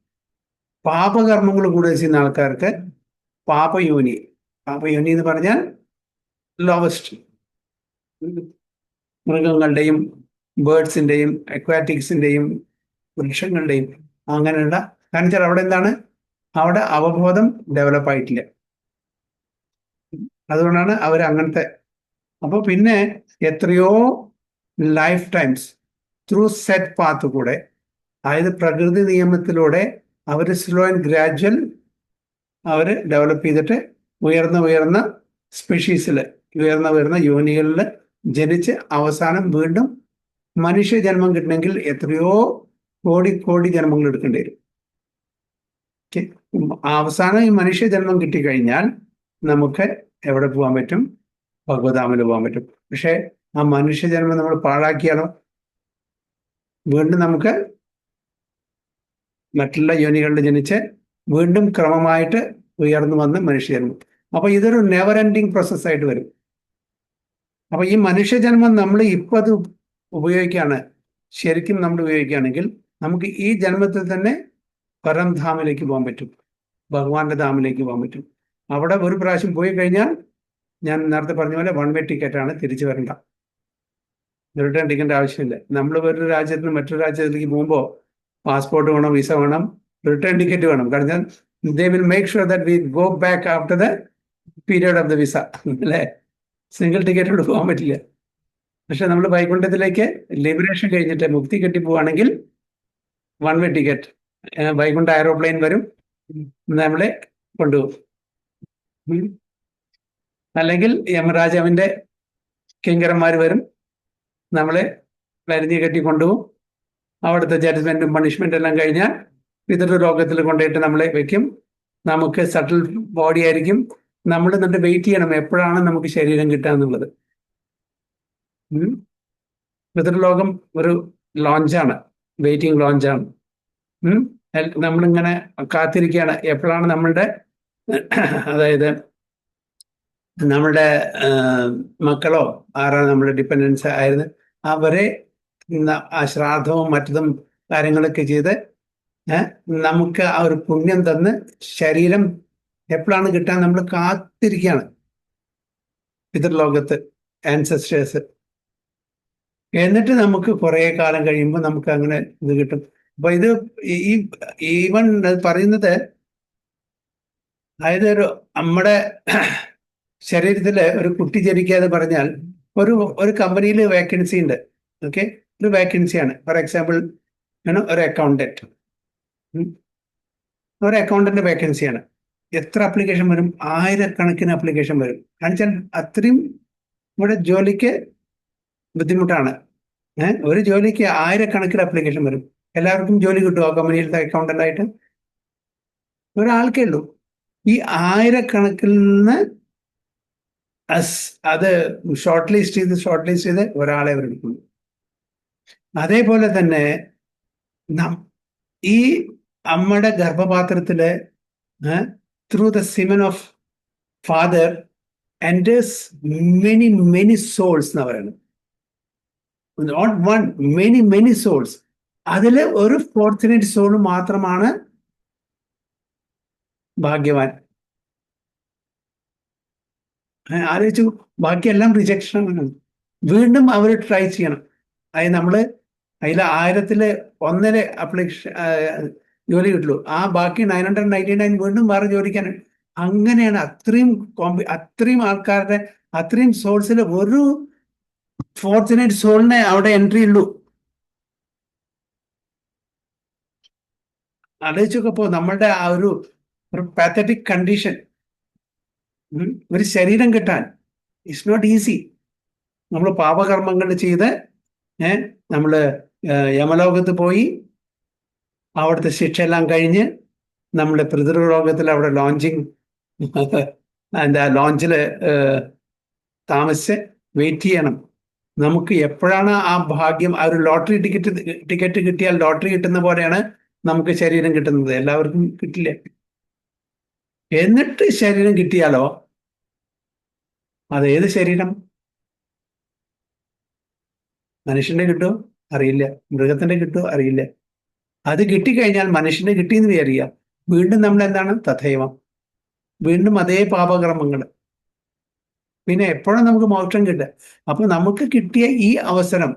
പാപകർമ്മങ്ങൾ കൂടുതൽ ചെയ്യുന്ന ആൾക്കാർക്ക് പാപയോനി എന്ന് പറഞ്ഞാൽ ലോവസ്റ്റ്, മൃഗങ്ങളുടെയും ബേർഡ്സിന്റെയും അക്വാറ്റിക്സിന്റെയും വൃക്ഷങ്ങളുടെയും അങ്ങനെയുള്ള. കാരണം വെച്ചാൽ അവിടെ എന്താണ്, അവിടെ അവബോധം ഡെവലപ്പ് ആയിട്ടില്ല, അതുകൊണ്ടാണ് അവർ അങ്ങനത്തെ. അപ്പോൾ പിന്നെ എത്രയോ life times through set path കൂടെ, അതായത് പ്രകൃതി നിയമത്തിലൂടെ അവർ സ്ലോ ആൻഡ് ഗ്രാജുവൽ അവർ ഡെവലപ്പ് ചെയ്തിട്ട് ഉയർന്ന സ്പീഷീസിൽ, ഉയർന്ന യോനികളിൽ ജനിച്ച് അവസാനം വീണ്ടും മനുഷ്യ ജന്മം കിട്ടണമെങ്കിൽ എത്രയോ കോടി ജന്മങ്ങൾ എടുക്കേണ്ടി വരും. അവസാനം ഈ മനുഷ്യ ജന്മം കിട്ടിക്കഴിഞ്ഞാൽ നമുക്ക് എവിടെ പോകാൻ പറ്റും? ഭഗവത്ധാമിൽ പോകാൻ പറ്റും. പക്ഷെ ആ മനുഷ്യ ജന്മം നമ്മൾ പാഴാക്കിയാലോ, വീണ്ടും നമുക്ക് മറ്റുള്ള യോനികളിൽ ജനിച്ച് വീണ്ടും ക്രമമായിട്ട് ഉയർന്നു വന്ന് മനുഷ്യജന്മം. അപ്പൊ ഇതൊരു നെവർ എൻഡിങ് പ്രോസസ്സായിട്ട് വരും. അപ്പൊ ഈ മനുഷ്യജന്മം നമ്മൾ ഇപ്പൊ അത് ഉപയോഗിക്കുകയാണ്, ശരിക്കും നമ്മൾ ഉപയോഗിക്കുകയാണെങ്കിൽ നമുക്ക് ഈ ജന്മത്തിൽ തന്നെ പരംധാമിലേക്ക് പോകാൻ പറ്റും, ഭഗവാന്റെ ധാമിലേക്ക് പോകാൻ പറ്റും. അവിടെ ഒരു പ്രാവശ്യം പോയി കഴിഞ്ഞാൽ ഞാൻ നേരത്തെ പറഞ്ഞ പോലെ വൺ വേ ടിക്കറ്റാണ്, തിരിച്ചു വരണ്ട, റിട്ടേൺ ടിക്കറ്റ് ആവശ്യമില്ല. നമ്മൾ ഒരു രാജ്യത്ത് നിന്ന് മറ്റൊരു രാജ്യത്തിലേക്ക് പോകുമ്പോൾ പാസ്പോർട്ട് വേണം, വിസ വേണം, റിട്ടേൺ ടിക്കറ്റ് വേണം. കാരണം they will make sure that we go back after the period of the visa. അല്ലേ? സിംഗിൾ ടിക്കറ്റോട് പോകാൻ പറ്റില്ല. പക്ഷെ നമ്മൾ വൈകുണ്ഠത്തിലേക്ക് ലിബറേഷൻ കഴിഞ്ഞിട്ട് മുക്തി കിട്ടി പോവുകയാണെങ്കിൽ one way ticket, Vaikuntha aeroplane വരും, നമ്മളെ കൊണ്ടുപോകും. അല്ലെങ്കിൽ യമരാജാവിന്റെ കിങ്കരന്മാർ വരും, നമ്മളെ വരുതി കെട്ടി കൊണ്ടുപോകും. അവിടുത്തെ ജഡ്ജ്മെന്റും പണിഷ്മെന്റ് എല്ലാം കഴിഞ്ഞാൽ പിതൃ ലോകത്തിൽ കൊണ്ടുപോയിട്ട് നമ്മളെ വെക്കും. നമുക്ക് സട്ടിൽ ബോഡി ആയിരിക്കും. നമ്മൾ എന്നിട്ട് വെയിറ്റ് ചെയ്യണം എപ്പോഴാണ് നമുക്ക് ശരീരം കിട്ടുക എന്നുള്ളത്. പിതൃലോകം ഒരു ലോഞ്ചാണ്, വെയിറ്റിംഗ് ലോഞ്ചാണ്. നമ്മളിങ്ങനെ കാത്തിരിക്കുകയാണ് എപ്പോഴാണ് നമ്മളുടെ, അതായത് നമ്മുടെ മക്കളോ ആരാണ് നമ്മുടെ ഡിപ്പെൻഡൻസ് ആയിരുന്നു അവരെ ആ ശ്രാദ്ധവും മറ്റതും കാര്യങ്ങളൊക്കെ ചെയ്ത് നമുക്ക് ആ ഒരു പുണ്യം തന്ന് ശരീരം എപ്പോഴാണ് കിട്ടാൻ നമ്മൾ കാത്തിരിക്കുകയാണ്. പിതൃലോകത്ത് ആൻസസ്റ്റേഴ്സ്. എന്നിട്ട് നമുക്ക് കുറെ കാലം കഴിയുമ്പോൾ നമുക്ക് അങ്ങനെ ഇത് കിട്ടും. അപ്പൊ ഇത് ഈവൻ പറയുന്നത്, അതായത് നമ്മുടെ ശരീരത്തില് ഒരു കുട്ടി ജനിക്കാതെ പറഞ്ഞാൽ ഒരു കമ്പനിയിൽ വേക്കൻസി ഉണ്ട്. ഓക്കെ, ഒരു വേക്കൻസിയാണ്. ഫോർ എക്സാമ്പിൾ ഒരു അക്കൗണ്ടന്റ്, ഒരു അക്കൗണ്ടന്റ് വേക്കൻസിയാണ്. എത്ര ആപ്ലിക്കേഷൻ വരും? ആയിരക്കണക്കിന് ആപ്ലിക്കേഷൻ വരും. കാരണം അത്രയും ഇവിടെ ജോലിക്ക് ബുദ്ധിമുട്ടാണ്. ഒരു ജോലിക്ക് ആയിരക്കണക്കിന് ആപ്ലിക്കേഷൻ വരും. എല്ലാവർക്കും ജോലി കിട്ടുമോ കമ്പനിയിലത്തെ അക്കൗണ്ടന്റ് ആയിട്ട്? ഒരാൾക്കേ ഉള്ളൂ. ഈ ആയിരക്കണക്കിൽ നിന്ന് അത് ഷോർട്ട് ലിസ്റ്റ് ചെയ്ത് ഒരാളെ അവരെടുക്കുള്ളൂ. അതേപോലെ തന്നെ ഈ അമ്മയുടെ ഗർഭപാത്രത്തില് through the semen of father enters many souls എന്ന് പറയുന്നത്. Not one, many souls. അതില് ഒരു ഫോർച്ചുനേറ്റ് സോൾ മാത്രമാണ് ഭാഗ്യവാൻ. ആലോചിച്ചു, ബാക്കിയെല്ലാം റിജക്ഷനാണ്. വീണ്ടും അവർ ട്രൈ ചെയ്യണം. അതായത് നമ്മൾ അതിൽ 1,000 അപ്ലിക്കേഷൻ ജോലി കിട്ടുള്ളൂ. ആ ബാക്കി 999 വീണ്ടും വേറെ ജോലിക്കാണ്. അങ്ങനെയാണ്. അത്രയും ആൾക്കാരുടെ അത്രയും സോഴ്സിൽ ഒരു ഫോർച്ചുനേറ്റ് സോളിനെ അവിടെ എൻട്രി ഉള്ളൂ. ആലോചിച്ചൊക്കെ നമ്മളുടെ ആ ഒരു പാത്തറ്റിക് കണ്ടീഷൻ, ഒരു ശരീരം കിട്ടാൻ ഇറ്റ്സ് നോട്ട് ഈസി. നമ്മൾ പാപകർമ്മങ്ങൾ ചെയ്ത് നമ്മൾ യമലോകത്ത് പോയി അവിടുത്തെ ശിക്ഷയെല്ലാം കഴിഞ്ഞ് നമ്മൾ പിതൃലോകത്തിൽ അവിടെ ലോഞ്ചിൽ താമസിച്ച് വെയിറ്റ് ചെയ്യണം. നമുക്ക് എപ്പോഴാണ് ആ ഭാഗ്യം, ആ ഒരു ലോട്ടറി ടിക്കറ്റ് കിട്ടിയാൽ ലോട്ടറി കിട്ടുന്ന പോലെയാണ് നമുക്ക് ശരീരം കിട്ടുന്നത്. എല്ലാവർക്കും കിട്ടില്ല. എന്നിട്ട് ശരീരം കിട്ടിയാലോ അതേത് ശരീരം? മനുഷ്യന്റെ കിട്ടുമോ അറിയില്ല, മൃഗത്തിന്റെ കിട്ടുമോ അറിയില്ല. അത് കിട്ടിക്കഴിഞ്ഞാൽ മനുഷ്യന്റെ കിട്ടിയെന്ന് വിചാരിക്കുക, വീണ്ടും നമ്മൾ എന്താണ് തഥൈവം, വീണ്ടും അതേ പാപകർമ്മങ്ങൾ. പിന്നെ എപ്പോഴും നമുക്ക് മോക്ഷം കിട്ടുക. അപ്പൊ നമുക്ക് കിട്ടിയ ഈ അവസരം,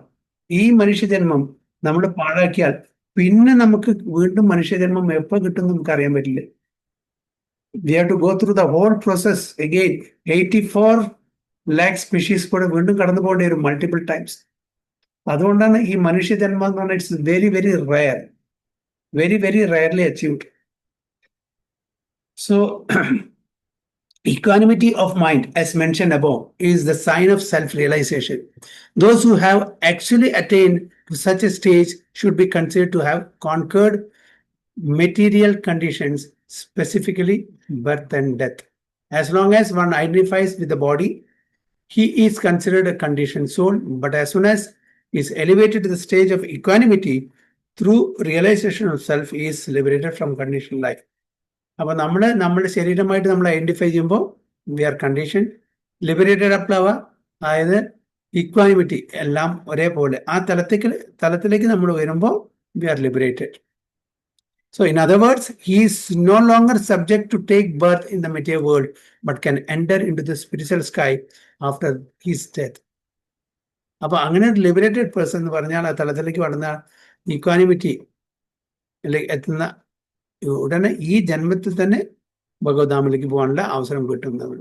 ഈ മനുഷ്യജന്മം നമ്മൾ പാഴാക്കിയാൽ പിന്നെ നമുക്ക് വീണ്ടും മനുഷ്യജന്മം എപ്പോൾ കിട്ടും നമുക്ക് അറിയാൻ പറ്റില്ല. We have to go through the whole process again. 84 lakh species കൂടെ വീണ്ടും കടന്നു പോകേണ്ടി വരും മൾട്ടിപ്പിൾ ടൈംസ്. അതുകൊണ്ടാണ് ഈ മനുഷ്യജന്മം എന്ന് പറഞ്ഞാൽ it's very very rare, very very rarely achieved. So equanimity of mind, as mentioned above, is the sign of self-realization. Those who have actually attained to such a stage should be considered to have conquered material conditions, specifically birth and death. As long as one identifies with the body, he is considered a conditioned soul, but as soon as he is elevated to the stage of equanimity through realization of self, he is liberated from conditioned life. അപ്പൊ നമ്മുടെ ശരീരമായിട്ട് നമ്മൾ identify ചെയ്യുമ്പോൾ we are condition, liberated അപ്ലവ, അതായത് equanimity, എല്ലാം ഒരേപോലെ ആ തലത്തിലേക്ക് നമ്മൾ വരുമ്പോൾ we are liberated. So in other words, he is no longer subject to take birth in the material world, but can enter in to the spiritual sky after his death. അപ്പൊ അങ്ങനെ ഒരു liberated person എന്ന് പറഞ്ഞാൽ ആ തലത്തിലേക്ക് വളർന്ന equanimity എത്തുന്ന ഉടനെ ഈ ജന്മത്തിൽ തന്നെ ഭഗവത്ധാമിലേക്ക് പോകാനുള്ള അവസരം കിട്ടുന്നതാണ്.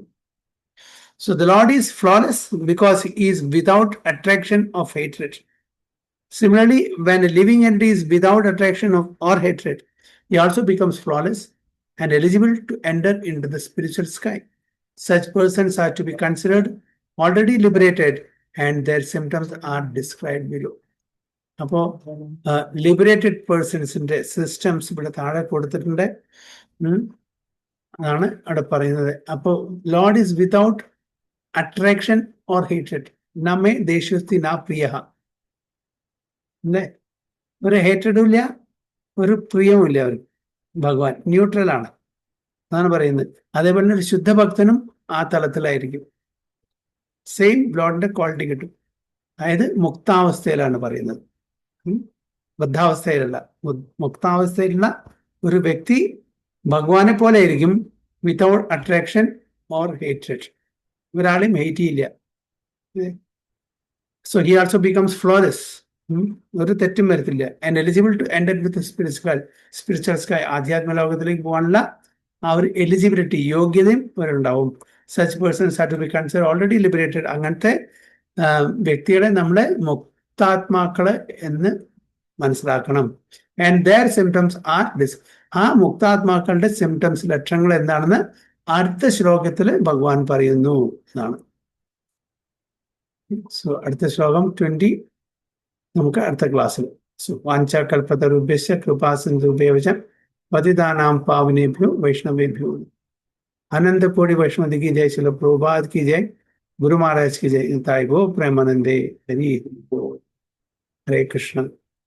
So the lord is flawless because he is without attraction of hatred. Similarly when a living entity is without attraction of or hatred, he also becomes flawless and eligible to enter in to the spiritual sky. Such persons are to be considered already liberated and their symptoms are described below. അപ്പോൾ liberated പേഴ്സൺസിന്റെ systems ഇവിടെ താഴെ കൊടുത്തിട്ടുണ്ട്, അതാണ് അവിടെ പറയുന്നത്. അപ്പോൾ Lord is without attraction or hated. നമ്മെ ദേഷ്യസ്തി നാ പ്രിയ അല്ലേ, ഒരു ഹേറ്റഡും ഇല്ല, ഒരു പ്രിയവും ഇല്ല. അവർ ഭഗവാൻ ന്യൂട്രൽ ആണ്, അതാണ് പറയുന്നത്. അതേപോലെ ഒരു ശുദ്ധഭക്തനും ആ തലത്തിലായിരിക്കും. സെയിം ലോർഡിന്റെ ക്വാളിറ്റി കിട്ടും. അതായത് മുക്താവസ്ഥയിലാണ് പറയുന്നത്, ബദ്ധാവസ്ഥയിലല്ല. മുക്താവസ്ഥയിലുള്ള ഒരു വ്യക്തി ഭഗവാനെ പോലെ ആയിരിക്കും, വിതൗട്ട് അട്രാക്ഷൻ ഓർ ഹേറ്റ്രഡ്. ഒരാളെയും ഹേറ്റ് ചെയ്യില്ല. So he also becomes flawless, ഒരു തെറ്റും വരത്തില്ല. And eligible to enter with spiritual sky, ആധ്യാത്മ ലോകത്തിലേക്ക് പോകാനുള്ള ആ ഒരു എലിജിബിലിറ്റി, യോഗ്യതയും അവരുണ്ടാവും. Such persons are to be consider already liberated. അങ്ങനത്തെ വ്യക്തികളെ നമ്മളെ മുക്താത്മാക്കള് എന്ന് മനസ്സിലാക്കണം. And their symptoms are this. ആ മുക്താത്മാക്കളുടെ സിംറ്റംസ്, ലക്ഷണങ്ങൾ എന്താണെന്ന് അടുത്ത ശ്ലോകത്തിൽ ഭഗവാൻ പറയുന്നു എന്നാണ്. സോ അടുത്ത ശ്ലോകം 20 നമുക്ക് അടുത്ത ക്ലാസ്സിൽ. സോ വാഞ്ചാകൽപതരുഭ്യശ്ച കൃപാസിന്ധുഭ്യവച പതിതാനാം പാവനേഭ്യോ വൈഷ്ണവേഭ്യോ. अनंतकोटि वैष्णव की जय, श्रील प्रभुपाद की जय, गुरु महाराज की जय, ताई गो प्रेमानंदे हरि बोल। हरे कृष्ण।